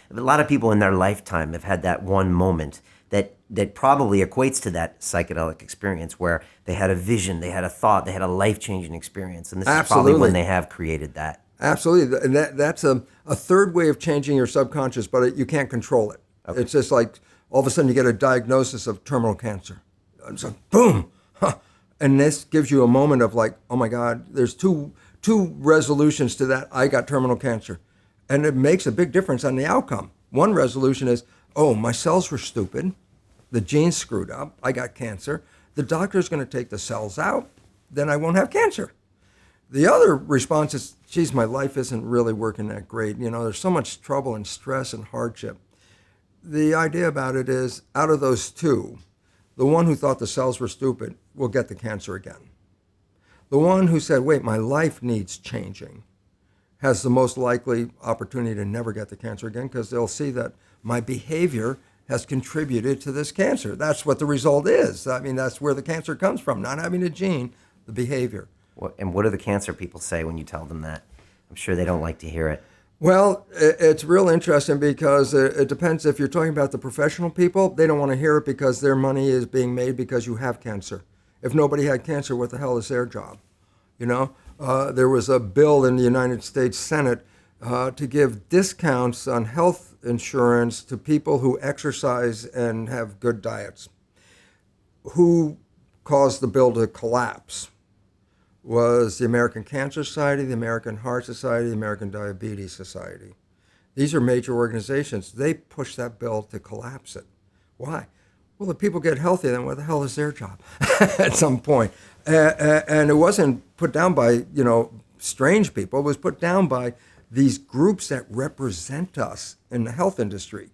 and a lot of people in their lifetime have had that one moment that probably equates to that psychedelic experience where they had a vision, they had a thought, they had a life-changing experience, and this is probably when they have created that. Absolutely, and that's a third way of changing your subconscious, but you can't control it. Okay. It's just like all of a sudden you get a diagnosis of terminal cancer. It's like boom, and this gives you a moment of like, oh my God, there's two resolutions to that. I got terminal cancer, and it makes a big difference on the outcome. One resolution is, oh, my cells were stupid, the genes screwed up, I got cancer. The doctor's going to take the cells out, then I won't have cancer. The other response is, geez, my life isn't really working that great. You know, there's so much trouble and stress and hardship. The idea about it is, out of those two, the one who thought the cells were stupid will get the cancer again. The one who said, wait, my life needs changing, has the most likely opportunity to never get the cancer again, because they'll see that my behavior has contributed to this cancer. That's what the result is. I mean, that's where the cancer comes from, not having a gene, the behavior. And what do the cancer people say when you tell them that? I'm sure they don't like to hear it. Well, it's real interesting because it depends. If you're talking about the professional people, they don't want to hear it because their money is being made because you have cancer. If nobody had cancer, what the hell is their job? You know, there was a bill in the United States Senate to give discounts on health insurance to people who exercise and have good diets, who caused the bill to collapse was the American Cancer Society, the American Heart Society, the American Diabetes Society. These are major organizations. They pushed that bill to collapse it. Why? Well, if people get healthy, then what the hell is their job at some point? And it wasn't put down by, strange people. It was put down by these groups that represent us in the health industry.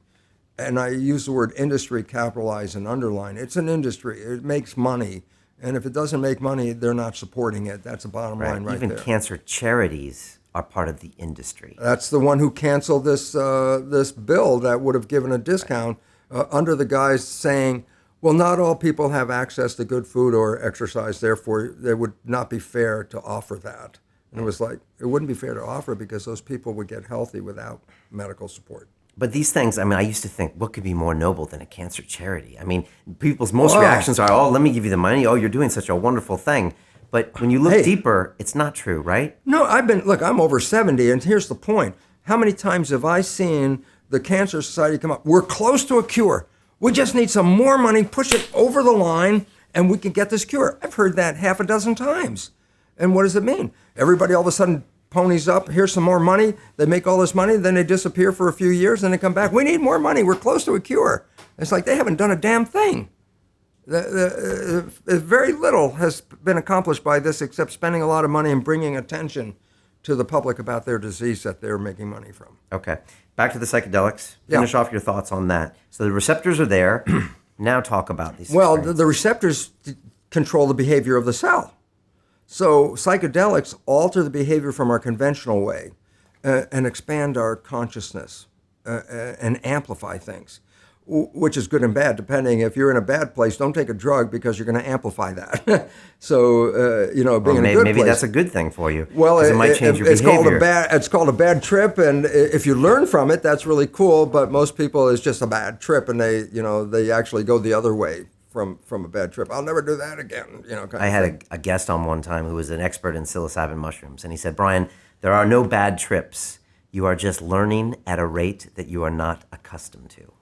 And I use the word industry, capitalize and underline. It's an industry. It makes money. And if it doesn't make money, they're not supporting it. That's the bottom line right there. Even cancer charities are part of the industry. That's the one who canceled this bill that would have given a discount under the guise saying, well, not all people have access to good food or exercise, therefore it would not be fair to offer that. And it was like, it wouldn't be fair to offer because those people would get healthy without medical support. But these things, I used to think, what could be more noble than a cancer charity? People's most reactions are, oh, let me give you the money. Oh, you're doing such a wonderful thing. But when you look deeper, it's not true, right? No, I'm over 70, and here's the point. How many times have I seen the Cancer Society come up? We're close to a cure. We just need some more money, push it over the line, and we can get this cure. I've heard that half a dozen times. And what does it mean? Everybody all of a sudden ponies up, here's some more money, they make all this money, then they disappear for a few years, and they come back, we need more money, we're close to a cure. It's like they haven't done a damn thing. Very little has been accomplished by this except spending a lot of money and bringing attention to the public about their disease that they're making money from. Okay, back to the psychedelics. Finish off your thoughts on that. So the receptors are there. Now talk about these. Well, the receptors control the behavior of the cell. So psychedelics alter the behavior from our conventional way and expand our consciousness and amplify things, which is good and bad, depending. If you're in a bad place, don't take a drug because you're going to amplify that. So, being in a good place. Maybe that's a good thing for you. Well, it might change your behavior. It's called a bad trip, and if you learn from it, that's really cool. But most people, it's just a bad trip, and they actually go the other way from a bad trip. I'll never do that again. I had a guest on one time who was an expert in psilocybin mushrooms, and he said, Brian, there are no bad trips. You are just learning at a rate that you are not accustomed to.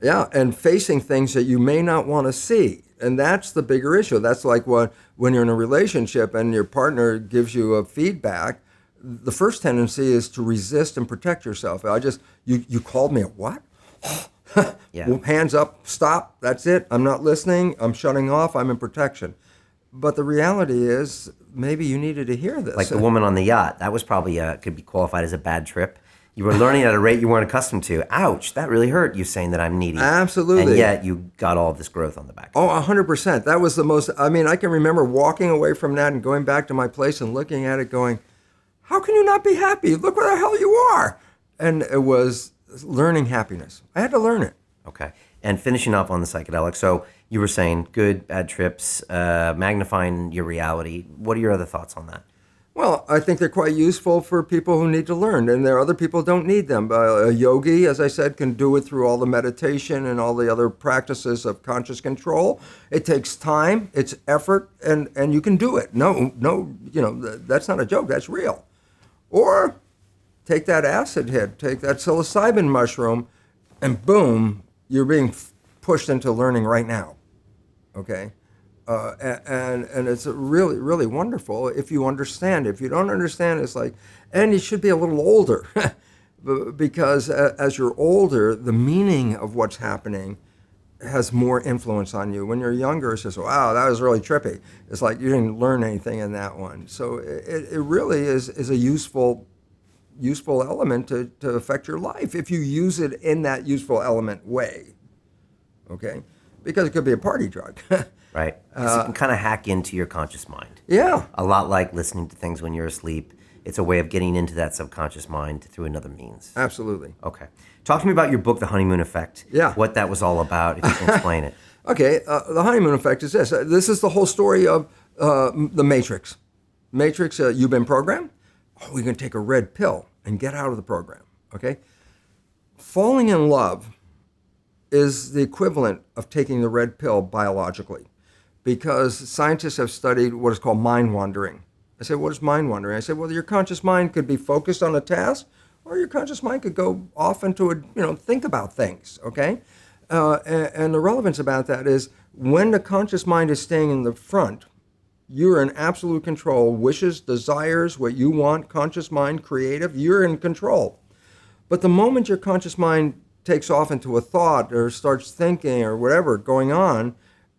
Yeah, and facing things that you may not want to see. And that's the bigger issue. That's like when you're in a relationship and your partner gives you a feedback, the first tendency is to resist and protect yourself. You called me a what? Yeah. Hands up, stop, that's it. I'm not listening, I'm shutting off, I'm in protection. But the reality is, maybe you needed to hear this. Like the woman on the yacht, that was probably could be qualified as a bad trip. You were learning at a rate you weren't accustomed to. Ouch, that really hurt you saying that I'm needy. Absolutely. And yet you got all of this growth on the back. Oh, 100%. That was the most, I can remember walking away from that and going back to my place and looking at it going, how can you not be happy? Look where the hell you are. And it was learning happiness. I had to learn it. Okay. And finishing up on the psychedelics. So you were saying good, bad trips, magnifying your reality. What are your other thoughts on that? Well, I think they're quite useful for people who need to learn, and there are other people who don't need them. A yogi, as I said, can do it through all the meditation and all the other practices of conscious control. It takes time, it's effort, and you can do it. No, that's not a joke, that's real. Or take that acid hit, take that psilocybin mushroom, and boom, you're being pushed into learning right now, okay? And it's really, really wonderful if you understand. If you don't understand, it's like, and you should be a little older because as you're older, the meaning of what's happening has more influence on you. When you're younger, it's just, wow, that was really trippy. It's like you didn't learn anything in that one. So it really is a useful element to affect your life if you use it in that useful element way, okay? Because it could be a party drug. Right. You can kind of hack into your conscious mind. Yeah. A lot like listening to things when you're asleep. It's a way of getting into that subconscious mind through another means. Absolutely. Okay. Talk to me about your book, The Honeymoon Effect. Yeah. What that was all about, if you can explain it. Okay. The Honeymoon Effect is this. This is the whole story of the Matrix. Matrix, you've been programmed. Oh, we can take a red pill and get out of the program. Okay. Falling in love is the equivalent of taking the red pill biologically, because scientists have studied what is called mind wandering. I said, what is mind wandering? I said, well, your conscious mind could be focused on a task, or your conscious mind could go off into think about things, okay? and the relevance about that is when the conscious mind is staying in the front, you're in absolute control. Wishes, desires, what you want, conscious mind, creative, you're in control. But the moment your conscious mind takes off into a thought or starts thinking or whatever going on,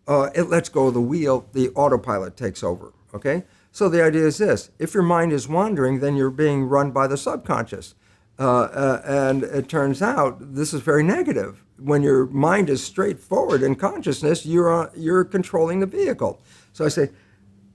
it lets go of the wheel, the autopilot takes over, okay? So the idea is this: if your mind is wandering, then you're being run by the subconscious. And it turns out this is very negative. When your mind is straightforward in consciousness, you're controlling the vehicle. So I say,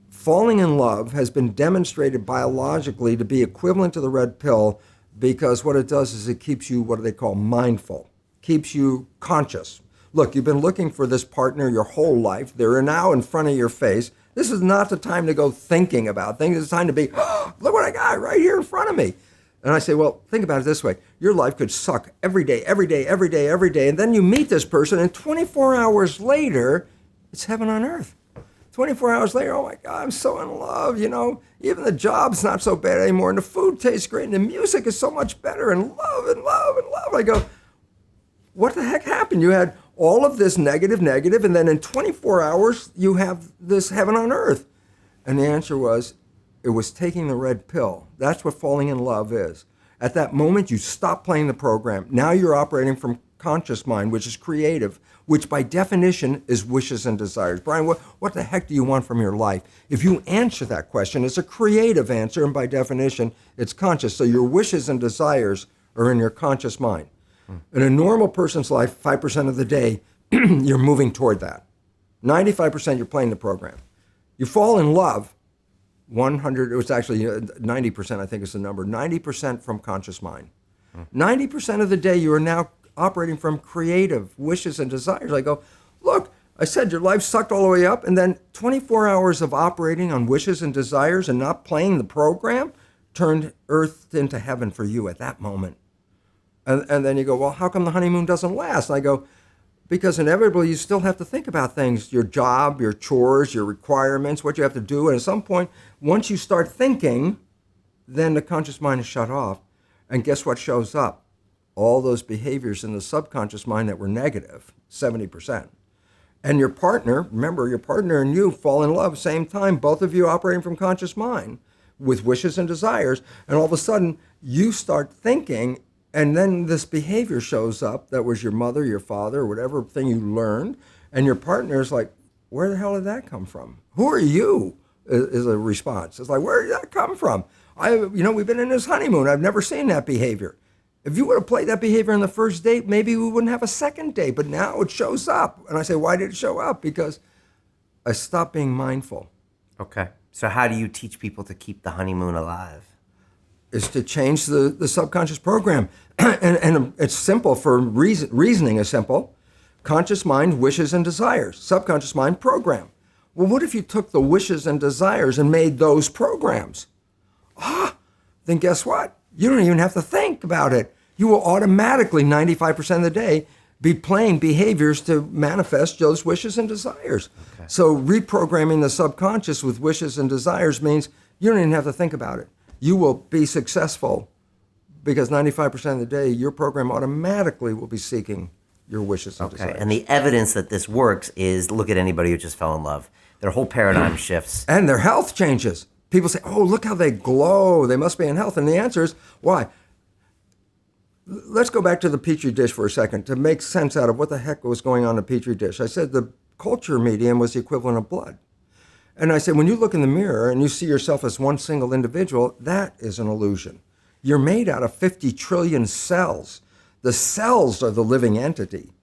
falling in love has been demonstrated biologically to be equivalent to the red pill, because what it does is it keeps you, what do they call, mindful, keeps you conscious. Look, you've been looking for this partner your whole life. They're now in front of your face. This is not the time to go thinking about things. It's time to be, oh, look what I got right here in front of me. And I say, well, think about it this way. Your life could suck every day, every day, every day, every day. And then you meet this person, and 24 hours later, it's heaven on earth. 24 hours later, oh my God, I'm so in love, you know. Even the job's not so bad anymore, and the food tastes great, and the music is so much better, and love, and love, and love. I go, what the heck happened? You had all of this negative, and then in 24 hours, you have this heaven on earth. And the answer was, it was taking the red pill. That's what falling in love is. At that moment, you stop playing the program. Now you're operating from conscious mind, which is creative, which by definition is wishes and desires. Brian, what the heck do you want from your life? If you answer that question, it's a creative answer, and by definition, it's conscious. So your wishes and desires are in your conscious mind. In a normal person's life, 5% of the day, you're moving toward that. 95% you're playing the program. You fall in love, 100, it was actually 90%, I think is the number, 90% from conscious mind. 90% of the day you are now operating from creative wishes and desires. I go, look, I said your life sucked all the way up, and then 24 hours of operating on wishes and desires and not playing the program turned earth into heaven for you at that moment. And then you go, well, how come the honeymoon doesn't last? And I go, because inevitably you still have to think about things, your job, your chores, your requirements, what you have to do. And at some point, once you start thinking, then the conscious mind is shut off. And guess what shows up? All those behaviors in the subconscious mind that were negative, 70%. And your partner, remember, your partner and you fall in love same time, both of you operating from conscious mind with wishes and desires. And all of a sudden, you start thinking, and then this behavior shows up that was your mother, your father, or whatever thing you learned. And your partner is like, where the hell did that come from? Who are you? Is a response. It's like, where did that come from? We've been in this honeymoon. I've never seen that behavior. If you would have played that behavior on the first date, maybe we wouldn't have a second date. But now it shows up. And I say, why did it show up? Because I stopped being mindful. Okay. So how do you teach people to keep the honeymoon alive? Is to change the subconscious program. and it's simple for reasoning is simple. Conscious mind, wishes and desires. Subconscious mind, program. Well, what if you took the wishes and desires and made those programs? Then guess what? You don't even have to think about it. You will automatically, 95% of the day, be playing behaviors to manifest those wishes and desires. Okay. So reprogramming the subconscious with wishes and desires means you don't even have to think about it. You will be successful because 95% of the day, your program automatically will be seeking your wishes and desires. And the evidence that this works is look at anybody who just fell in love. Their whole paradigm shifts. And their health changes. People say, oh, look how they glow. They must be in health. And the answer is, why? Let's go back to the Petri dish for a second to make sense out of what the heck was going on in the Petri dish. I said the culture medium was the equivalent of blood. And I said, when you look in the mirror and you see yourself as one single individual, that is an illusion. You're made out of 50 trillion cells. The cells are the living entity.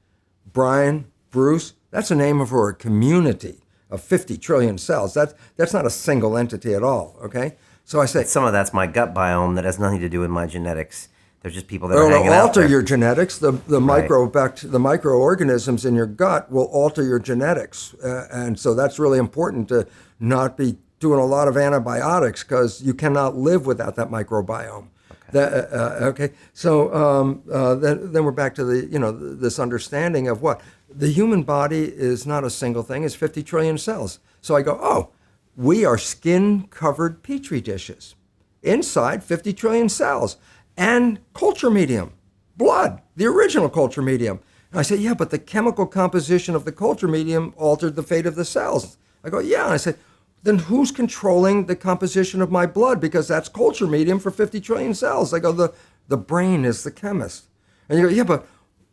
Brian, Bruce, that's the name for a community of 50 trillion cells. That's not a single entity at all, okay? So I say... Some of that's my gut biome that has nothing to do with my genetics. There's just people that are hanging out there. It'll alter your genetics. The microorganisms in your gut will alter your genetics. And so that's really important to not be doing a lot of antibiotics because you cannot live without that microbiome. Okay. So then we're back to this understanding of what? The human body is not a single thing. It's 50 trillion cells. So I go, we are skin-covered Petri dishes. Inside, 50 trillion cells. And culture medium, blood, the original culture medium. I say, yeah, but the chemical composition of the culture medium altered the fate of the cells. I go, yeah. And I say, then who's controlling the composition of my blood? Because that's culture medium for 50 trillion cells. I go, the brain is the chemist. And you go, yeah, but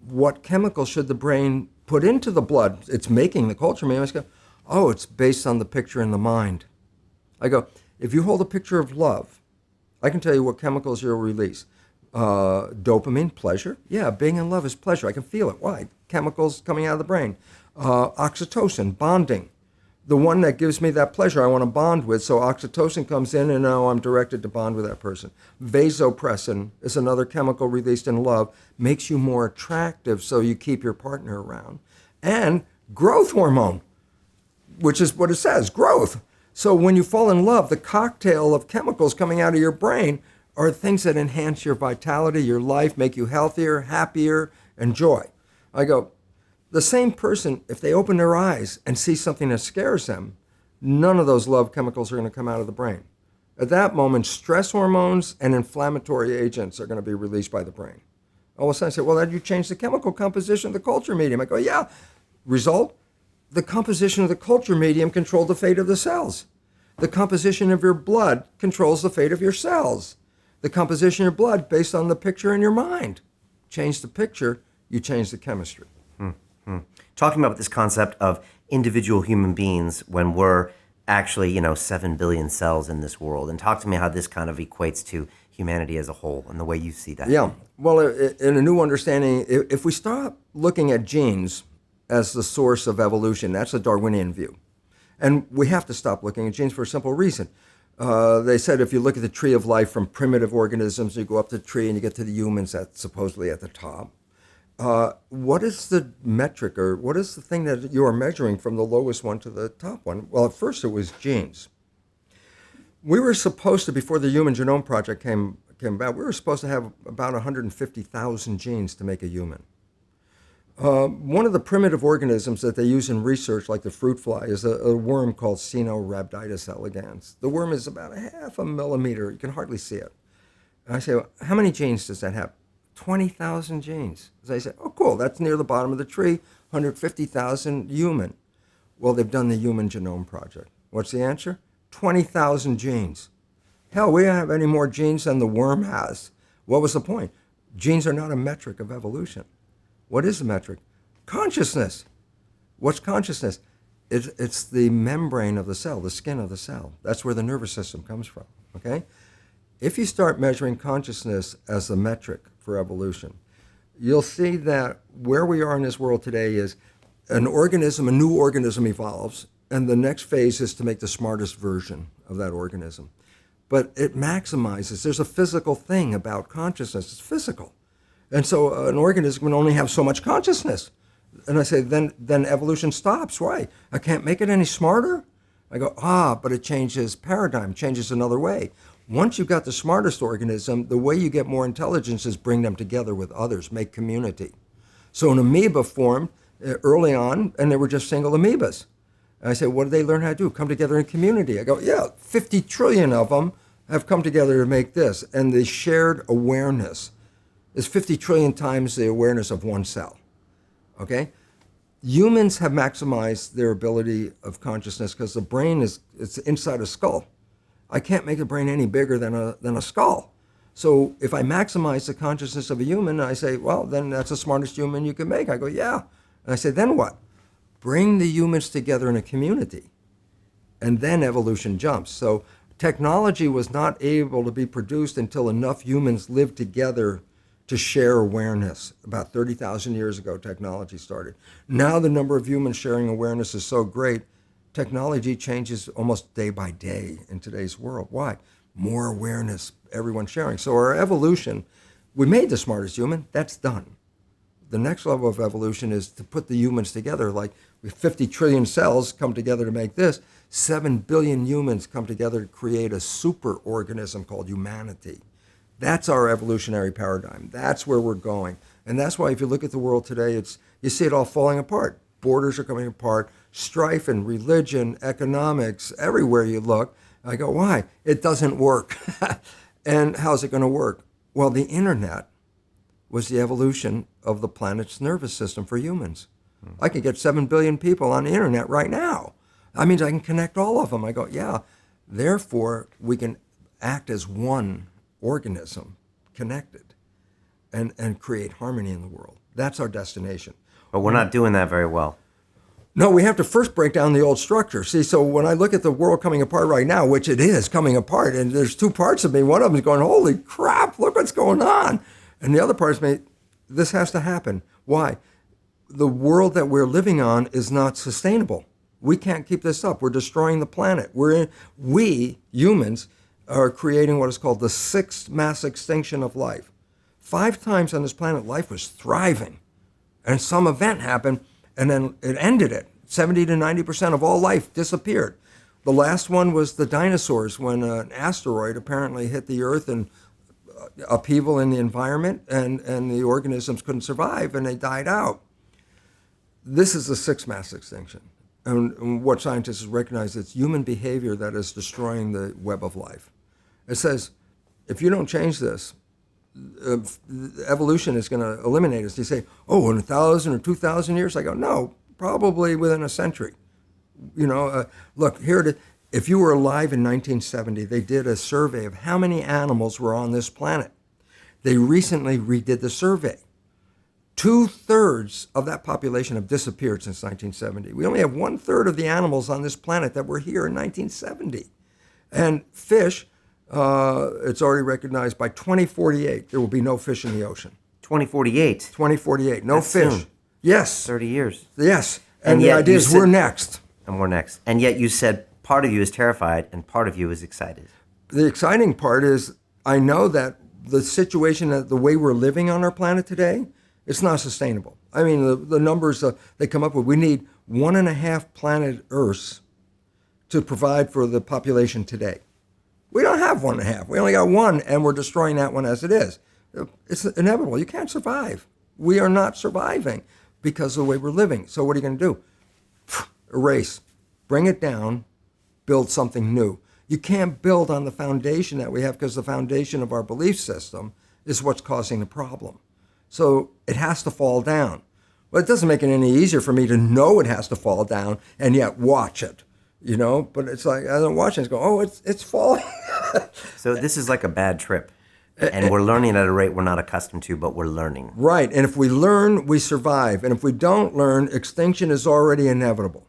what chemical should the brain put into the blood? It's making the culture medium. I go, oh, it's based on the picture in the mind. I go, if you hold a picture of love, I can tell you what chemicals you'll release. Dopamine, pleasure. Yeah, being in love is pleasure. I can feel it. Why? Chemicals coming out of the brain. Oxytocin, bonding. The one that gives me that pleasure I want to bond with. So oxytocin comes in and now I'm directed to bond with that person. Vasopressin is another chemical released in love, makes you more attractive so you keep your partner around. And growth hormone, which is what it says, growth. So when you fall in love, the cocktail of chemicals coming out of your brain are things that enhance your vitality, your life, make you healthier, happier, and joy. I go, the same person, if they open their eyes and see something that scares them, none of those love chemicals are going to come out of the brain. At that moment, stress hormones and inflammatory agents are going to be released by the brain. All of a sudden, I say, well, then you change the chemical composition of the culture medium. I go, yeah. Result? The composition of the culture medium controlled the fate of the cells. The composition of your blood controls the fate of your cells. The composition of your blood based on the picture in your mind. Change the picture, you change the chemistry. Talking about this concept of individual human beings when we're actually, 7 billion cells in this world, and talk to me how this kind of equates to humanity as a whole and the way you see that. Yeah, well, in a new understanding, if we stop looking at genes as the source of evolution, that's a Darwinian view. And we have to stop looking at genes for a simple reason. They said if you look at the tree of life from primitive organisms, you go up the tree and you get to the humans that's supposedly at the top. What is the metric or what is the thing that you are measuring from the lowest one to the top one? Well, at first it was genes. We were supposed to, before the Human Genome Project came about, we were supposed to have about 150,000 genes to make a human. One of the primitive organisms that they use in research, like the fruit fly, is a worm called Caenorhabditis elegans. The worm is about 0.5 millimeter. You can hardly see it. And I say, well, how many genes does that have? 20,000 genes. As I say, oh, cool, that's near the bottom of the tree, 150,000 human. Well, they've done the Human Genome Project. What's the answer? 20,000 genes. Hell, we don't have any more genes than the worm has. What was the point? Genes are not a metric of evolution. What is the metric? Consciousness. What's consciousness? It's the membrane of the cell, the skin of the cell. That's where the nervous system comes from, okay? If you start measuring consciousness as the metric for evolution, you'll see that where we are in this world today is a new organism evolves, and the next phase is to make the smartest version of that organism. But it maximizes. There's a physical thing about consciousness. It's physical. And so an organism can only have so much consciousness. And I say, then evolution stops. Why? I can't make it any smarter? I go, but it changes paradigm, changes another way. Once you've got the smartest organism, the way you get more intelligence is bring them together with others, make community. So an amoeba formed early on, and they were just single amoebas. And I say, what did they learn how to do? Come together in community. I go, yeah, 50 trillion of them have come together to make this. And the shared awareness is 50 trillion times the awareness of one cell, okay? Humans have maximized their ability of consciousness because the brain it's inside a skull. I can't make the brain any bigger than a skull. So if I maximize the consciousness of a human, I say, well, then that's the smartest human you can make. I go, yeah. And I say, then what? Bring the humans together in a community. And then evolution jumps. So technology was not able to be produced until enough humans lived together to share awareness. About 30,000 years ago, technology started. Now the number of humans sharing awareness is so great, technology changes almost day by day in today's world. Why? More awareness, everyone sharing. So our evolution, we made the smartest human, that's done. The next level of evolution is to put the humans together, like 50 trillion cells come together to make this, 7 billion humans come together to create a super organism called humanity. That's our evolutionary paradigm. That's where we're going. And that's why if you look at the world today, you see it all falling apart. Borders are coming apart, strife in religion, economics, everywhere you look. I go, why? It doesn't work. And how's it going to work? Well, the internet was the evolution of the planet's nervous system for humans. I can get 7 billion people on the internet right now. That means I can connect all of them. I go, yeah. Therefore, we can act as one organism, connected, and create harmony in the world. That's our destination. But we're not doing that very well. No, we have to first break down the old structure. See, so when I look at the world coming apart right now, which it is coming apart, and there's two parts of me. One of them is going, holy crap, look what's going on. And the other part is me, this has to happen. Why? The world that we're living on is not sustainable. We can't keep this up. We're destroying the planet. We, humans, are creating what is called the sixth mass extinction of life. 5 times on this planet, life was thriving. And some event happened, and then it ended it. 70 to 90% of all life disappeared. The last one was the dinosaurs, when an asteroid apparently hit the Earth and upheaval in the environment, and the organisms couldn't survive, and they died out. This is the sixth mass extinction. And what scientists recognize, it's human behavior that is destroying the web of life. It says, if you don't change this, evolution is going to eliminate us. You say, oh, in 1,000 or 2,000 years? I go, no, probably within a century. Look, here it is. If you were alive in 1970, they did a survey of how many animals were on this planet. They recently redid the survey. 2/3 of that population have disappeared since 1970. We only have 1/3 of the animals on this planet that were here in 1970. And fish, it's already recognized by 2048, there will be no fish in the ocean. 2048? 2048, no That's fish. Soon. Yes. 30 years. Yes. And the idea is we're next. And we're next. And yet you said part of you is terrified and part of you is excited. The exciting part is I know that the situation, the way we're living on our planet today, it's not sustainable. I mean, the numbers they come up with, we need 1.5 planet Earths to provide for the population today. We don't have 1.5. We only got 1, and we're destroying that one as it is. It's inevitable. You can't survive. We are not surviving because of the way we're living. So what are you going to do? Erase. Bring it down. Build something new. You can't build on the foundation that we have, because the foundation of our belief system is what's causing the problem. So it has to fall down. Well, it doesn't make it any easier for me to know it has to fall down and yet watch it, But it's like, I don't watch it and go, oh, it's falling. So this is like a bad trip. And we're learning at a rate we're not accustomed to, but we're learning. Right. And if we learn, we survive. And if we don't learn, extinction is already inevitable.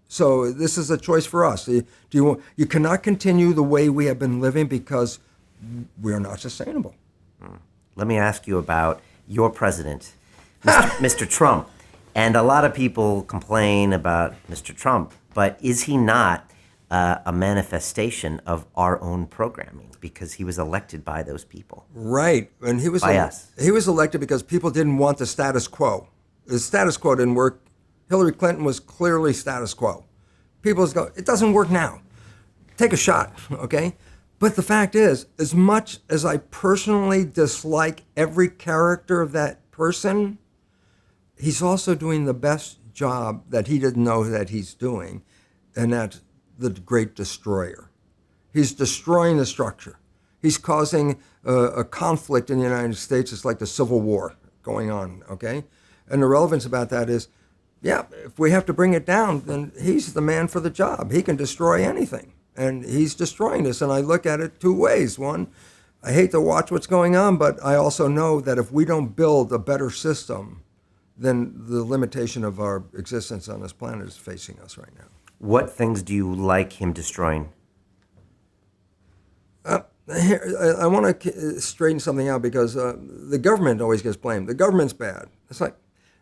So this is a choice for us. You cannot continue the way we have been living because we are not sustainable. Let me ask you about your president, Mr. Trump. And a lot of people complain about Mr. Trump, but is he not a manifestation of our own programming, because he was elected by those people? Right. And he was us. He was elected because people didn't want the status quo. The status quo didn't work. Hillary Clinton was clearly status quo. People just go, it doesn't work now. Take a shot, okay? But the fact is, as much as I personally dislike every character of that person, he's also doing the best job that he didn't know that he's doing, and that's the great destroyer. He's destroying the structure. He's causing a conflict in the United States. It's like the Civil War going on, okay? And the relevance about that is, yeah, if we have to bring it down, then he's the man for the job. He can destroy anything. And he's destroying this. And I look at it 2 ways. One, I hate to watch what's going on, but I also know that if we don't build a better system, then the limitation of our existence on this planet is facing us right now. What things do you like him destroying? I want to straighten something out, because the government always gets blamed. The government's bad. It's like,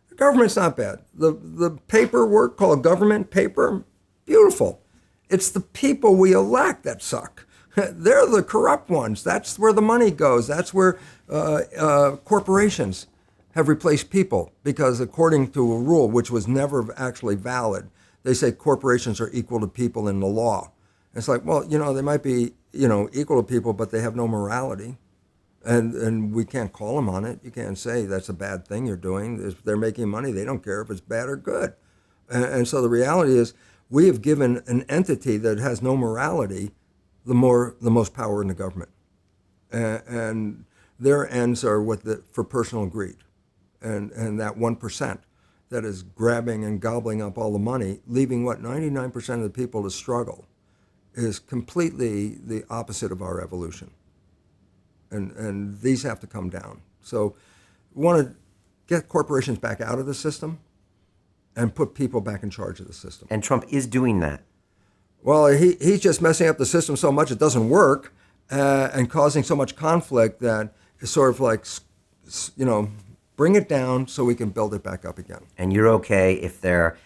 the government's not bad. The paperwork called government paper, beautiful. It's the people we elect that suck. They're the corrupt ones. That's where the money goes. That's where corporations have replaced people, because according to a rule which was never actually valid, they say corporations are equal to people in the law. It's like, well, they might be, equal to people, but they have no morality. And we can't call them on it. You can't say that's a bad thing you're doing. If they're making money, they don't care if it's bad or good. And so the reality is, we have given an entity that has no morality the most power in the government. And Their ends are for personal greed. And that 1% that is grabbing and gobbling up all the money, leaving 99% of the people to struggle, is completely the opposite of our evolution. And these have to come down. So we want to get corporations back out of the system and put people back in charge of the system. And Trump is doing that. Well, he's just messing up the system so much it doesn't work, and causing so much conflict that it's sort of like, bring it down so we can build it back up again. And you're okay if there's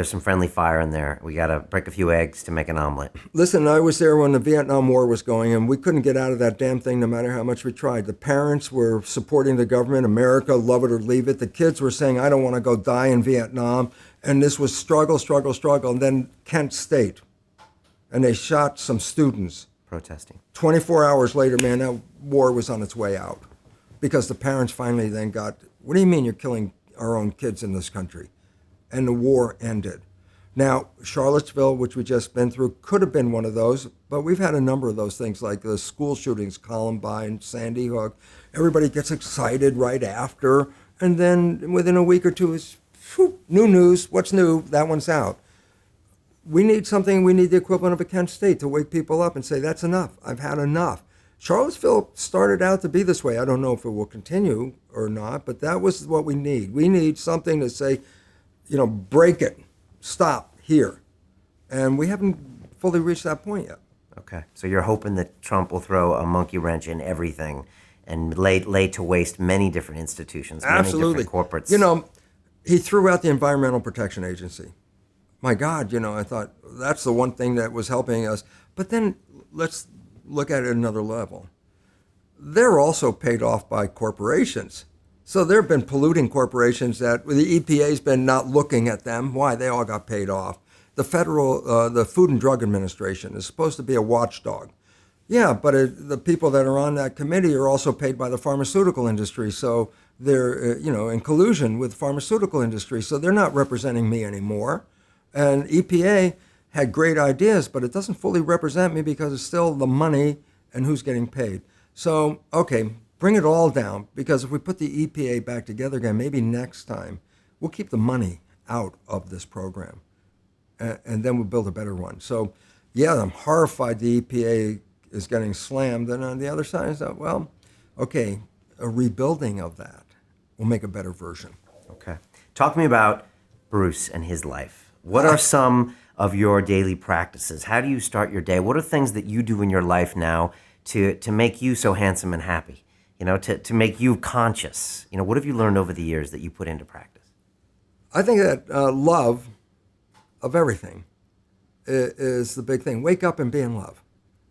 some friendly fire in there. We got to break a few eggs to make an omelet. Listen, I was there when the Vietnam War was going, and we couldn't get out of that damn thing no matter how much we tried. The parents were supporting the government, America, love it or leave it. The kids were saying, I don't want to go die in Vietnam. And this was struggle. And then Kent State, and they shot some students. Protesting. 24 hours later, man, that war was on its way out. Because the parents finally then got, what do you mean you're killing our own kids in this country? And the war ended. Now, Charlottesville, which we just been through, could have been one of those, but we've had a number of those things, like the school shootings, Columbine, Sandy Hook. Everybody gets excited right after, and then within a week or two, it's new news. What's new? That one's out. We need the equivalent of a Kent State to wake people up and say, that's enough. I've had enough. Charlottesville started out to be this way. I don't know if it will continue or not, but that was what we need. We need something to say, break it, stop here. And we haven't fully reached that point yet. Okay. So you're hoping that Trump will throw a monkey wrench in everything and lay to waste many different institutions, Absolutely. Many different corporates. He threw out the Environmental Protection Agency. My God, I thought that's the one thing that was helping us. But then let's look at it at another level. They're also paid off by corporations. So there have been polluting corporations that the EPA's been not looking at them. Why? They all got paid off. The the Food and Drug Administration is supposed to be a watchdog. Yeah, but the people that are on that committee are also paid by the pharmaceutical industry. So they're, in collusion with the pharmaceutical industry. So they're not representing me anymore. And EPA had great ideas, but it doesn't fully represent me because it's still the money and who's getting paid. So, okay, bring it all down, because if we put the EPA back together again, maybe next time, we'll keep the money out of this program, and then we'll build a better one. So, yeah, I'm horrified the EPA is getting slammed, and on the other side is that, well, okay, a rebuilding of that will make a better version. Okay. Talk to me about Bruce and his life. What are some of your daily practices? How do you start your day? What are things that you do in your life now to make you so handsome and happy? To make you conscious? What have you learned over the years that you put into practice? I think that love of everything is the big thing. Wake up and be in love.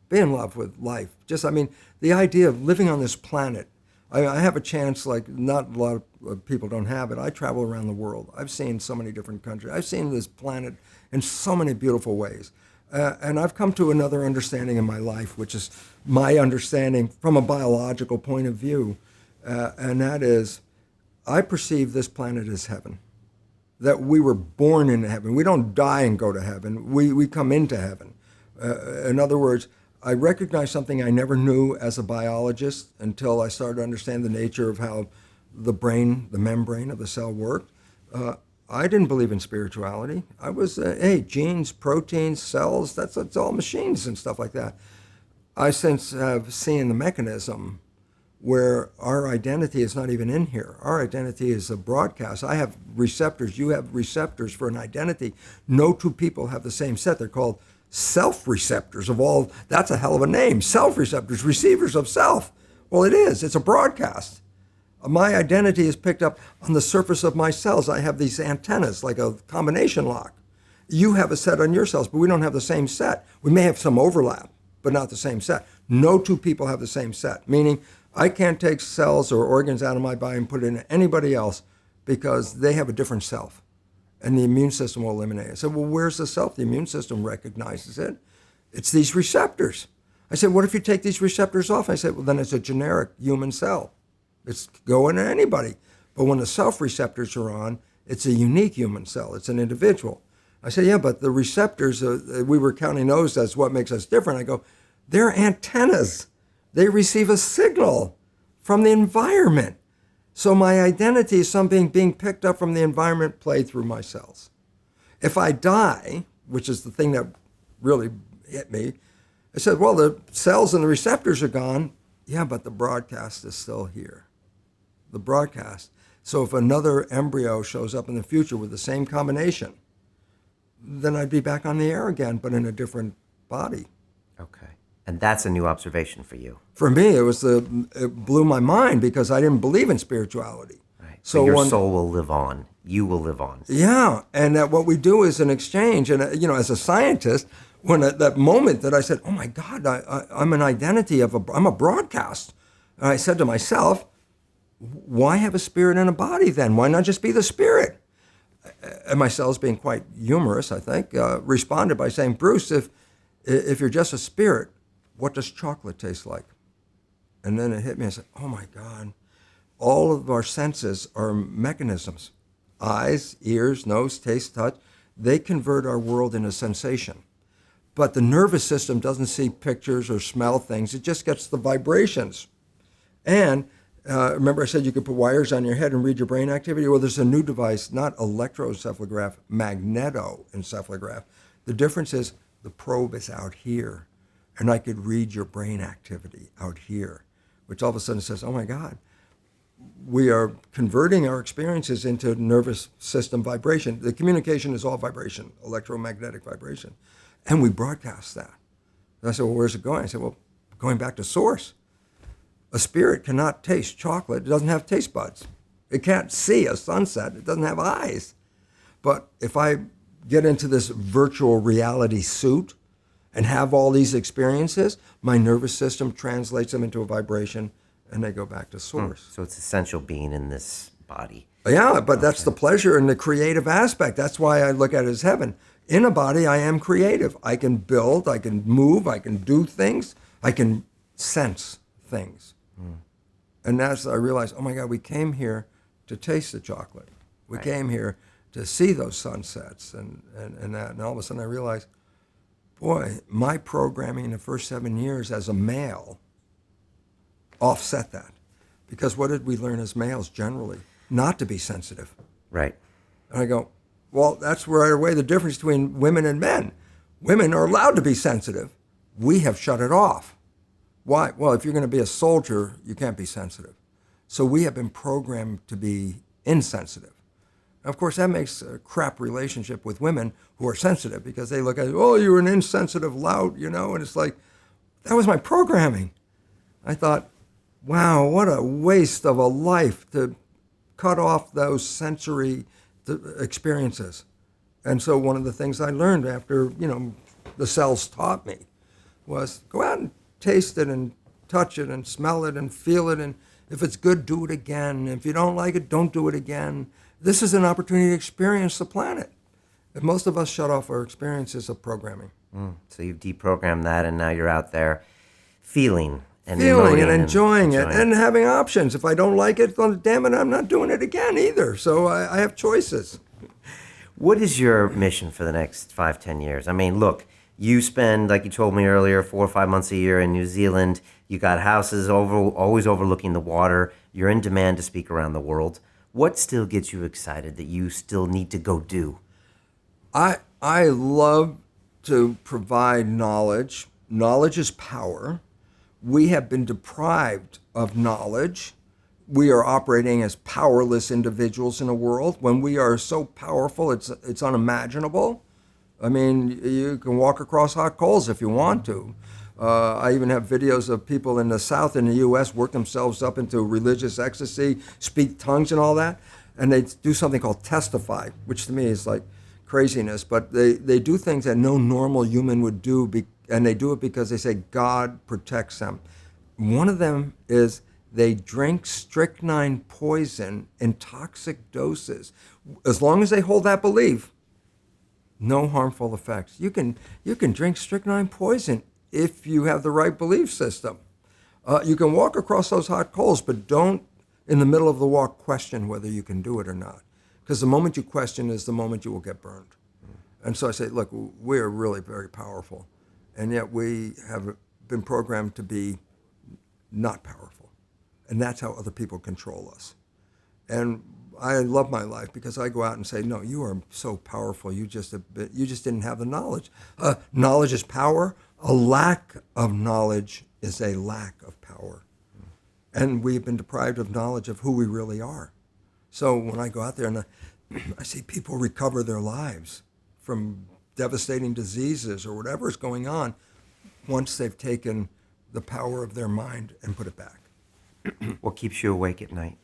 Be in love with life. The idea of living on this planet. I have a chance, like not a lot of people don't have it. I travel around the world. I've seen so many different countries. I've seen this planet in so many beautiful ways. And I've come to another understanding in my life, which is my understanding from a biological point of view. And that is, I perceive this planet as heaven. That we were born into heaven. We don't die and go to heaven. We come into heaven. In other words, I recognize something I never knew as a biologist until I started to understand the nature of how the brain, the membrane of the cell worked. I didn't believe in spirituality. I was, genes, proteins, cells, that's all machines and stuff like that. I since have seen the mechanism where our identity is not even in here. Our identity is a broadcast. I have receptors. You have receptors for an identity. No two people have the same set. They're called self-receptors of all. That's a hell of a name. Self-receptors, receivers of self. Well, it is. It's a broadcast. My identity is picked up on the surface of my cells. I have these antennas, like a combination lock. You have a set on your cells, but we don't have the same set. We may have some overlap, but not the same set. No two people have the same set, meaning I can't take cells or organs out of my body and put it into anybody else because they have a different self, and the immune system will eliminate it. I said, well, where's the self? The immune system recognizes it. It's these receptors. I said, what if you take these receptors off? I said, well, then it's a generic human cell. It's going to anybody. But when the self receptors are on, it's a unique human cell. It's an individual. I said, yeah, but the receptors, we were counting those as what makes us different. I go, they're antennas. They receive a signal from the environment. So my identity is something being picked up from the environment played through my cells. If I die, which is the thing that really hit me, I said, well, the cells and the receptors are gone. Yeah, but the broadcast is still here. The broadcast. So if another embryo shows up in the future with the same combination, then I'd be back on the air again, but in a different body. Okay. And that's a new observation for you. For me, it blew my mind because I didn't believe in spirituality. Right. So your soul will live on. You will live on. Yeah, and what we do is an exchange. And as a scientist, when at that moment that I said, "Oh my God, I'm an identity I'm a broadcast," and I said to myself, "Why have a spirit and a body then? Why not just be the spirit?" And my cells, being quite humorous, I think, responded by saying, "Bruce, if you're just a spirit, what does chocolate taste like?" And then it hit me. I said, "Oh my God, all of our senses are mechanisms. Eyes, ears, nose, taste, touch. They convert our world into sensation. But the nervous system doesn't see pictures or smell things. It just gets the vibrations. And remember I said you could put wires on your head and read your brain activity? Well, there's a new device, not electroencephalograph, magnetoencephalograph. The difference is the probe is out here, and I could read your brain activity out here, which all of a sudden says, oh my God, we are converting our experiences into nervous system vibration. The communication is all vibration, electromagnetic vibration. And we broadcast that. And I said, well, where's it going? I said, well, going back to source. A spirit cannot taste chocolate. It doesn't have taste buds. It can't see a sunset. It doesn't have eyes. But if I get into this virtual reality suit and have all these experiences, my nervous system translates them into a vibration, and they go back to source. So it's essential being in this body. Yeah, but that's the pleasure and the creative aspect. That's why I look at it as heaven. In a body, I am creative. I can build, I can move, I can do things, I can sense things. And as I realized, oh my God, we came here to taste the chocolate. We came here to see those sunsets and that. And all of a sudden I realized, boy, my programming the first 7 years as a male offset that. Because what did we learn as males generally? Not to be sensitive. Right. And I go, well, that's right away the difference between women and men. Women are allowed to be sensitive. We have shut it off. Why? Well, if you're going to be a soldier, you can't be sensitive. So we have been programmed to be insensitive. Of course, that makes a crap relationship with women who are sensitive because they look at, oh, you're an insensitive lout, and it's like, that was my programming. I thought, wow, what a waste of a life to cut off those sensory experiences. And so one of the things I learned after, the cells taught me was go out and taste it and touch it and smell it and feel it. And if it's good, do it again. If you don't like it, don't do it again. This is an opportunity to experience the planet. And most of us shut off our experiences of programming. So you've deprogrammed that, and now you're out there feeling and enjoying it and having options. If I don't like it, well, damn it, I'm not doing it again either. So I have choices. What is your mission for the next 5-10 years? I mean, look, you spend, like you told me earlier, 4 or 5 months a year in New Zealand. You got houses always overlooking the water. You're in demand to speak around the world. What still gets you excited that you still need to go do? I love to provide knowledge. Knowledge is power. We have been deprived of knowledge. We are operating as powerless individuals in a world. When we are so powerful, it's unimaginable. I mean, you can walk across hot coals if you want to. I even have videos of people in the South in the U.S. work themselves up into religious ecstasy, speak tongues and all that, and they do something called testify, which to me is like craziness, but they do things that no normal human would do, and they do it because they say God protects them. One of them is they drink strychnine poison in toxic doses. As long as they hold that belief, no harmful effects. You can drink strychnine poison if you have the right belief system. You can walk across those hot coals, but don't, in the middle of the walk, question whether you can do it or not. Because the moment you question is the moment you will get burned. And so I say, look, we're really very powerful, and yet we have been programmed to be not powerful. And that's how other people control us. And I love my life because I go out and say, no, you are so powerful. You just didn't have the knowledge. Knowledge is power. A lack of knowledge is a lack of power. And we've been deprived of knowledge of who we really are. So when I go out there and I see people recover their lives from devastating diseases or whatever is going on, once they've taken the power of their mind and put it back. What keeps you awake at night?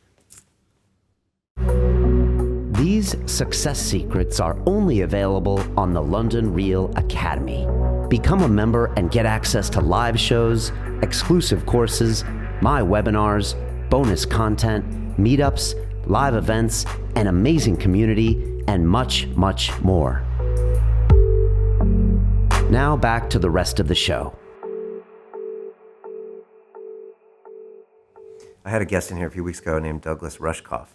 These success secrets are only available on the London Real Academy. Become a member and get access to live shows, exclusive courses, my webinars, bonus content, meetups, live events, an amazing community, and much, much more. Now back to the rest of the show. I had a guest in here a few weeks ago named Douglas Rushkoff,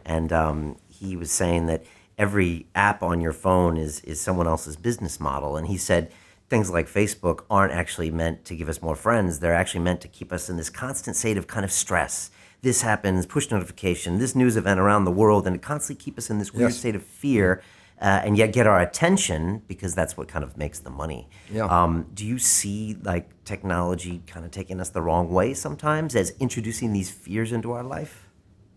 and he was saying that every app on your phone is someone else's business model, and he said things like Facebook aren't actually meant to give us more friends. They're actually meant to keep us in this constant state of kind of stress. This happens, push notification, this news event around the world, and it constantly keep us in this weird state of fear, and yet get our attention because that's what kind of makes the money. Yeah. Do you see like technology kind of taking us the wrong way sometimes as introducing these fears into our life?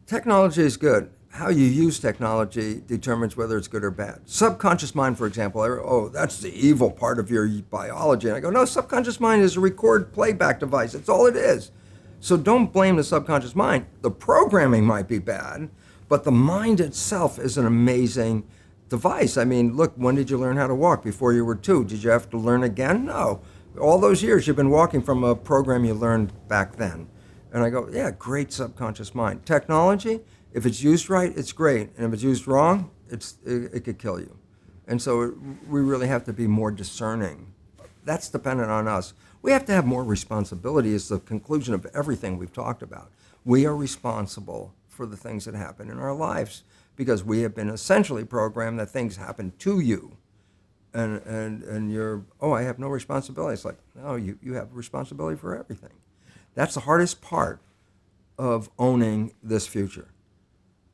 Technology is good. How you use technology determines whether it's good or bad. Subconscious mind, for example, that's the evil part of your biology. And I go, no, subconscious mind is a record playback device. That's all it is. So don't blame the subconscious mind. The programming might be bad, but the mind itself is an amazing device. I mean, look, when did you learn how to walk? Before you were 2. Did you have to learn again? No. All those years you've been walking from a program you learned back then. And I go, yeah, great subconscious mind. Technology, if it's used right, it's great. And if it's used wrong, it could kill you. And so we really have to be more discerning. That's dependent on us. We have to have more responsibility is the conclusion of everything we've talked about. We are responsible for the things that happen in our lives because we have been essentially programmed that things happen to you. And you're, I have no responsibility. It's like, no, you have responsibility for everything. That's the hardest part of owning this future.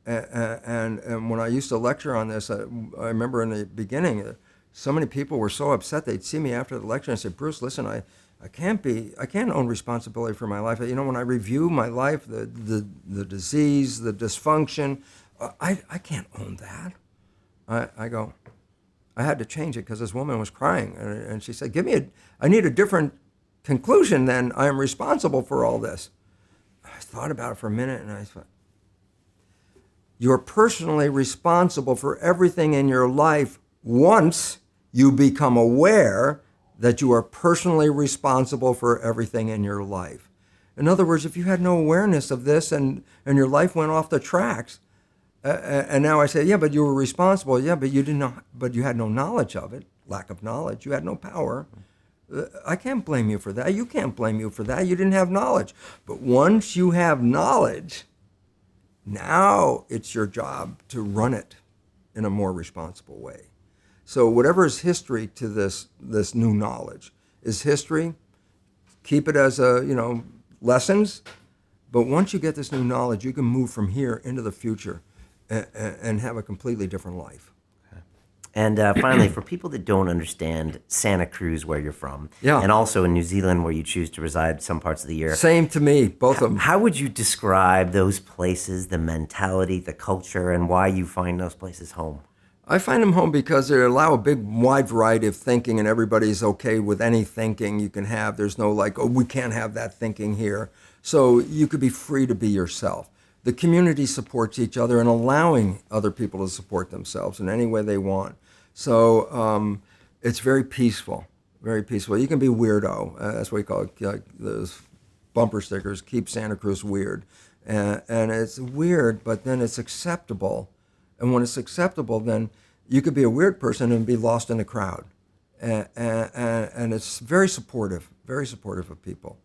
And when I used to lecture on this, I remember in the beginning, so many people were so upset they'd see me after the lecture and say, Bruce, listen, I can't own responsibility for my life. You know, when I review my life, the disease, the dysfunction, I can't own that. I go, I had to change it because this woman was crying. And she said, I need a different conclusion than I am responsible for all this. I thought about it for a minute and I thought, you're personally responsible for everything in your life once you become aware that you are personally responsible for everything in your life. In other words, if you had no awareness of this and your life went off the tracks, and now I say, yeah, but you were responsible. Yeah, but you had no knowledge of it, lack of knowledge. You had no power. I can't blame you for that. You can't blame you for that. You didn't have knowledge. But once you have knowledge, now it's your job to run it in a more responsible way. So whatever is history to this new knowledge is history. Keep it as lessons. But once you get this new knowledge, you can move from here into the future and have a completely different life. And finally, for people that don't understand Santa Cruz, where you're from, yeah, and also in New Zealand, where you choose to reside some parts of the year. Same to me, both of them. How would you describe those places, the mentality, the culture, and why you find those places home? I find them home because they allow a big, wide variety of thinking, and everybody's okay with any thinking you can have. There's no we can't have that thinking here. So you could be free to be yourself. The community supports each other and allowing other people to support themselves in any way they want. So it's very peaceful, very peaceful. You can be weirdo. That's what we call it. Like those bumper stickers, keep Santa Cruz weird. And it's weird, but then it's acceptable. And when it's acceptable, then you could be a weird person and be lost in the crowd. And it's very supportive of people.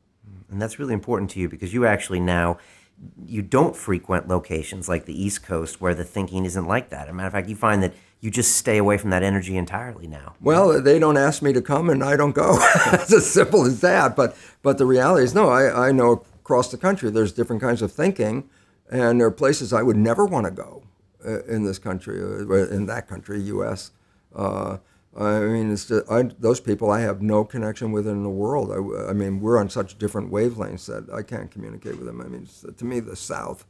And that's really important to you because you actually now, you don't frequent locations like the East Coast where the thinking isn't like that. As a matter of fact, you find that you just stay away from that energy entirely now. Well, they don't ask me to come and I don't go. It's as simple as that. But the reality is, no, I know across the country, there's different kinds of thinking, and there are places I would never want to go in this country, in that country, U.S. I mean, it's just, those people I have no connection with in the world. I mean, we're on such different wavelengths that I can't communicate with them. I mean, to me, the South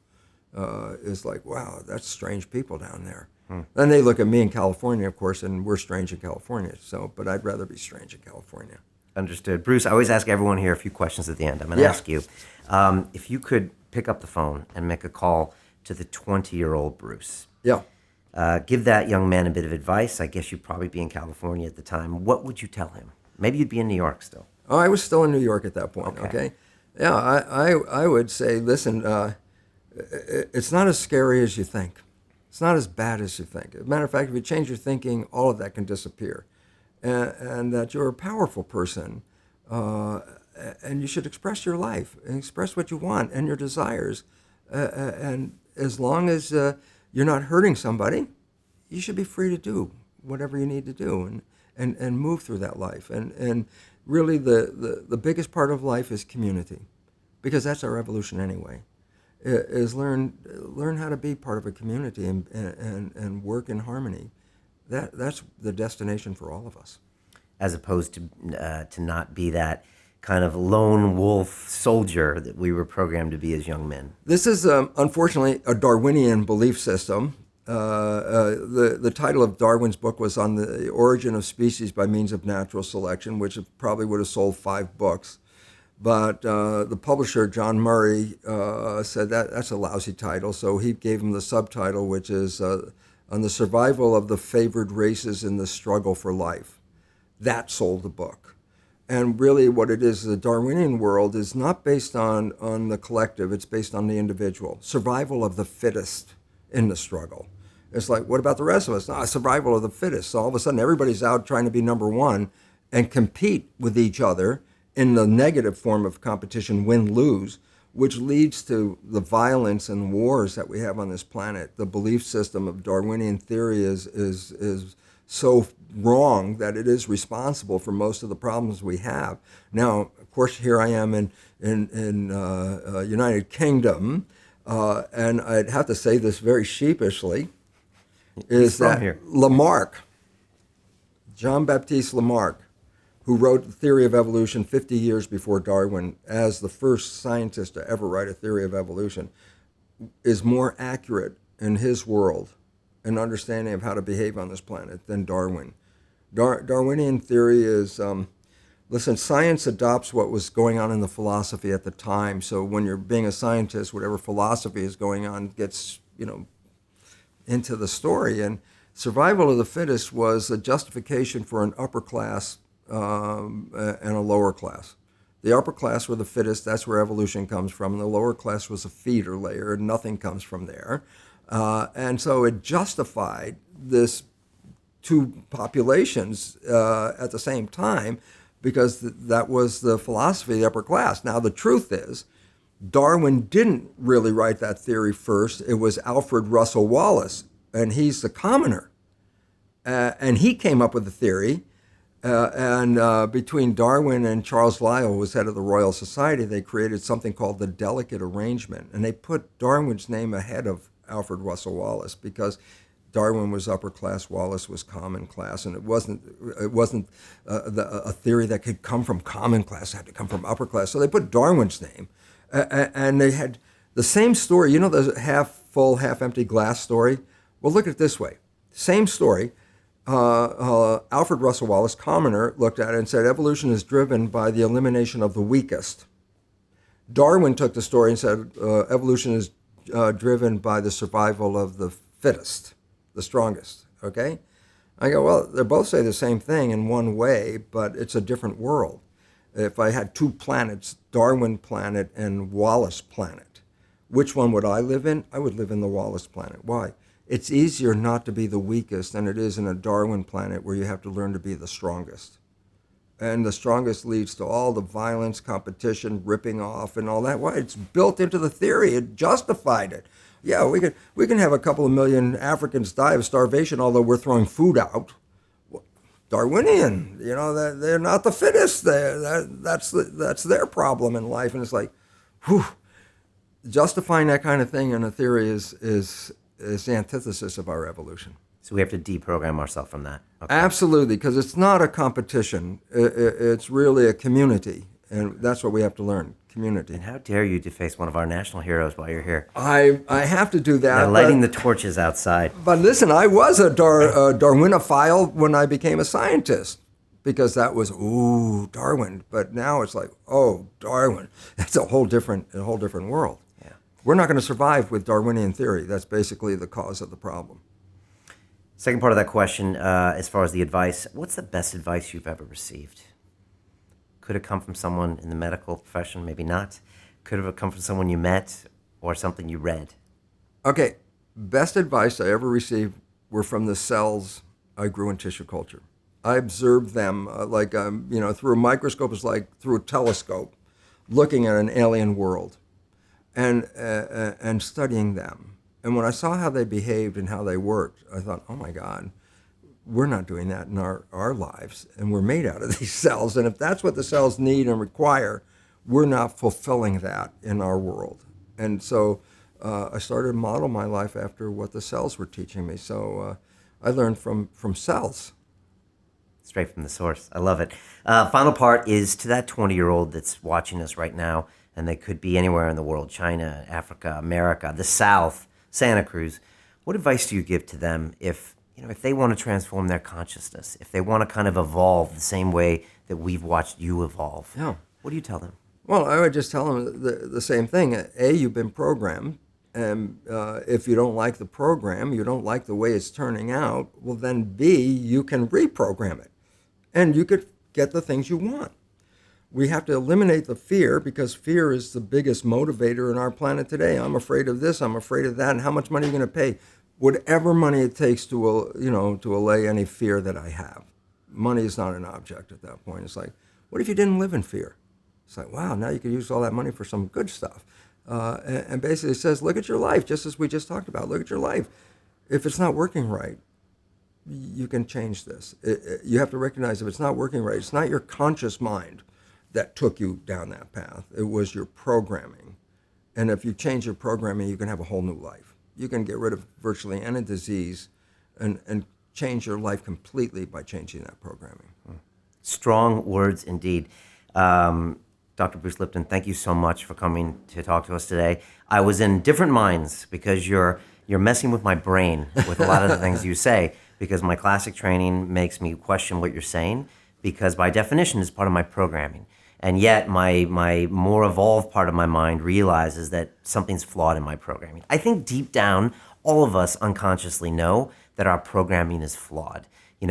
is like, wow, that's strange people down there. Then they look at me in California, of course, and we're strange in California. So, but I'd rather be strange in California. Understood. Bruce, I always ask everyone here a few questions at the end. I'm going to ask you, if you could pick up the phone and make a call to the 20-year-old Bruce. Yeah. Give that young man a bit of advice. I guess you'd probably be in California at the time. What would you tell him? Maybe you'd be in New York still. Oh, I was still in New York at that point, okay? Yeah, I would say, listen, it's not as scary as you think. It's not as bad as you think. As a matter of fact, if you change your thinking, all of that can disappear. And that you're a powerful person, and you should express your life, and express what you want and your desires. And as long as you're not hurting somebody, you should be free to do whatever you need to do and move through that life. And really the biggest part of life is community, because that's our evolution anyway, is learn how to be part of a community and work in harmony. That's the destination for all of us. As opposed to not be that kind of lone wolf soldier that we were programmed to be as young men. This is, unfortunately, a Darwinian belief system. The title of Darwin's book was On the Origin of Species by Means of Natural Selection, which probably would have sold 5 books. But the publisher, John Murray, said that's a lousy title, so he gave him the subtitle, which is On the Survival of the Favored Races in the Struggle for Life. That sold the book. And really what it is, the Darwinian world is not based on the collective, it's based on the individual. Survival of the fittest in the struggle. It's like, what about the rest of us? No, survival of the fittest. So all of a sudden everybody's out trying to be number one and compete with each other in the negative form of competition, win-lose, which leads to the violence and wars that we have on this planet. The belief system of Darwinian theory is so wrong that it is responsible for most of the problems we have. Now, of course, here I am in United Kingdom, and I'd have to say this very sheepishly, is that here. Lamarck, Jean-Baptiste Lamarck, who wrote the theory of evolution 50 years before Darwin as the first scientist to ever write a theory of evolution, is more accurate in his world an understanding of how to behave on this planet than Darwin. Darwinian theory is, listen, science adopts what was going on in the philosophy at the time. So when you're being a scientist, whatever philosophy is going on gets, into the story. And survival of the fittest was a justification for an upper class and a lower class. The upper class were the fittest, that's where evolution comes from. And the lower class was a feeder layer, and nothing comes from there. And so it justified this two populations at the same time because that was the philosophy of the upper class. Now, the truth is, Darwin didn't really write that theory first. It was Alfred Russel Wallace, and he's the commoner. And he came up with the theory. And between Darwin and Charles Lyell, who was head of the Royal Society, they created something called the delicate arrangement. And they put Darwin's name ahead of Alfred Russel Wallace because Darwin was upper class, Wallace was common class, and it wasn't a theory that could come from common class, it had to come from upper class. So they put Darwin's name, and they had the same story. You know the half full, half empty glass story? Well, look at it this way. Same story. Alfred Russel Wallace, commoner, looked at it and said evolution is driven by the elimination of the weakest. Darwin took the story and said evolution is driven by the survival of the fittest, the strongest, okay? I go, well, they both say the same thing in one way, but it's a different world. If I had two planets, Darwin planet and Wallace planet, which one would I live in? I would live in the Wallace planet. Why? It's easier not to be the weakest than it is in a Darwin planet where you have to learn to be the strongest. And the strongest leads to all the violence, competition, ripping off, and all that. Why? It's built into the theory. It justified it. Yeah, we can have a couple of million Africans die of starvation, although we're throwing food out. Darwinian, they're not the fittest. That's their problem in life. And it's like, whew, justifying that kind of thing in a theory is the antithesis of our evolution. So we have to deprogram ourselves from that. Okay. Absolutely, because it's not a competition. It's really a community, and that's what we have to learn, community. And how dare you deface one of our national heroes while you're here? I have to do that. They're lighting the torches outside. But listen, I was a Darwinophile when I became a scientist, because that was, ooh, Darwin. But now it's like, oh, Darwin. That's a whole different world. Yeah. We're not going to survive with Darwinian theory. That's basically the cause of the problem. Second part of that question, as far as the advice, what's the best advice you've ever received? Could it come from someone in the medical profession? Maybe not. Could it have come from someone you met or something you read? Okay, best advice I ever received were from the cells I grew in tissue culture. I observed them through a microscope. It's like through a telescope, looking at an alien world, and studying them. And when I saw how they behaved and how they worked, I thought, oh my God, we're not doing that in our lives, and we're made out of these cells. And if that's what the cells need and require, we're not fulfilling that in our world. And so I started to model my life after what the cells were teaching me. So I learned from cells. Straight from the source. I love it. Final part is to that 20-year-old that's watching us right now, and they could be anywhere in the world, China, Africa, America, the South, Santa Cruz. What advice do you give to them if they want to transform their consciousness, if they want to kind of evolve the same way that we've watched you evolve? Yeah. What do you tell them? Well, I would just tell them the same thing. A, you've been programmed, and if you don't like the program, you don't like the way it's turning out, well then B, you can reprogram it, and you could get the things you want. We have to eliminate the fear, because fear is the biggest motivator in our planet today. I'm afraid of this, I'm afraid of that, and how much money are you going to pay? Whatever money it takes to allay any fear that I have. Money is not an object at that point. It's like, what if you didn't live in fear? It's like, wow, now you could use all that money for some good stuff. And basically it says, look at your life, just as we just talked about. Look at your life. If it's not working right, you can change this. You have to recognize if it's not working right, it's not your conscious mind that took you down that path. It was your programming. And if you change your programming, you can have a whole new life. You can get rid of virtually any disease and change your life completely by changing that programming. Strong words indeed. Dr. Bruce Lipton, thank you so much for coming to talk to us today. I was in different minds because you're messing with my brain with a lot of the things you say, because my classic training makes me question what you're saying, because by definition it's part of my programming. And yet my more evolved part of my mind realizes that something's flawed in my programming. I think deep down, all of us unconsciously know that our programming is flawed. We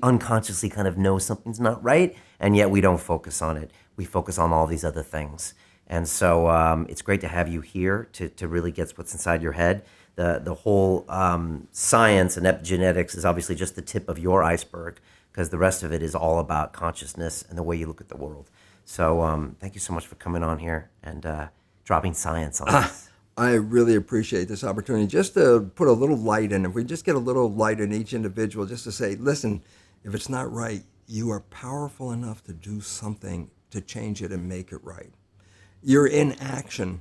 unconsciously kind of know something's not right, and yet we don't focus on it. We focus on all these other things. And so it's great to have you here to really get what's inside your head. The whole science and epigenetics is obviously just the tip of your iceberg, because the rest of it is all about consciousness and the way you look at the world. So thank you so much for coming on here and dropping science on us. I really appreciate this opportunity just to put a little light in. If we just get a little light in each individual, just to say, listen, if it's not right, you are powerful enough to do something to change it and make it right. Your inaction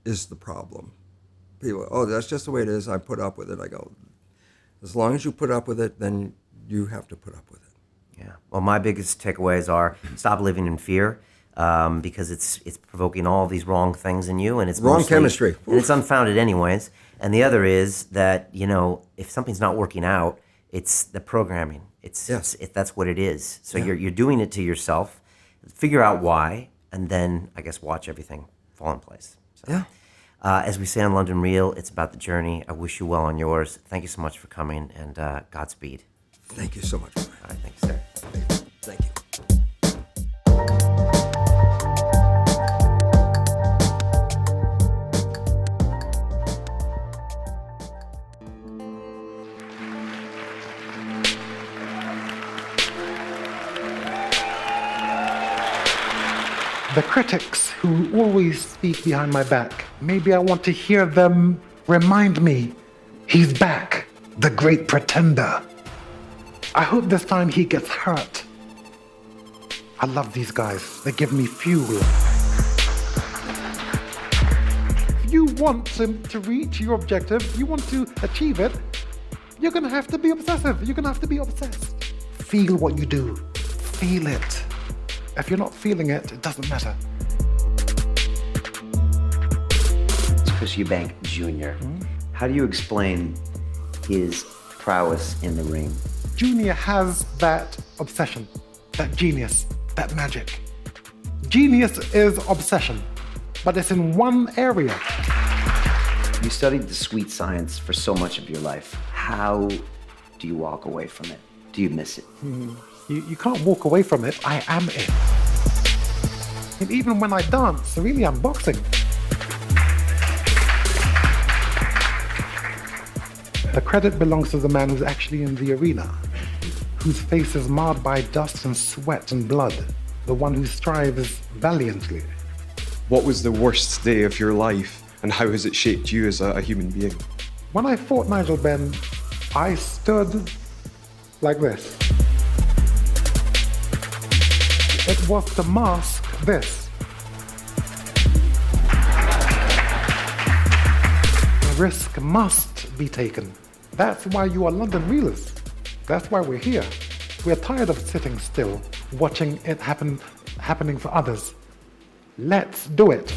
is the problem. People, oh, that's just the way it is, I put up with it. I go, as long as you put up with it, then you have to put up with it. Yeah. Well, my biggest takeaways are stop living in fear, because it's provoking all these wrong things in you, and it's wrong chemistry, and it's unfounded anyways. And the other is that if something's not working out, it's the programming. That's what it is. So you're doing it to yourself. Figure out why, and then I guess watch everything fall in place. So, yeah. As we say on London Real, it's about the journey. I wish you well on yours. Thank you so much for coming, and Godspeed. Thank you so much. All right, thank you, sir. Thank you. The critics who always speak behind my back, maybe I want to hear them remind me, he's back, the great pretender. I hope this time he gets hurt. I love these guys. They give me fuel. you want to reach your objective, you want to achieve it, you're going to have to be obsessive. You're going to have to be obsessed. Feel what you do. Feel it. If you're not feeling it, it doesn't matter. It's Chris Eubank Jr. How do you explain his prowess in the ring? Junior has that obsession, that genius, that magic. Genius is obsession, but it's in one area. You studied the sweet science for so much of your life. How do you walk away from it? Do you miss it? You can't walk away from it. I am it. And even when I dance, really I'm boxing. The credit belongs to the man who's actually in the arena, whose face is marred by dust and sweat and blood, the one who strives valiantly. What was the worst day of your life, and how has it shaped you as a human being? When I fought Nigel Benn, I stood like this. It was to mask this. A risk must be taken. That's why you are London Reelers. That's why we're here. We're tired of sitting still, watching it happening for others. Let's do it.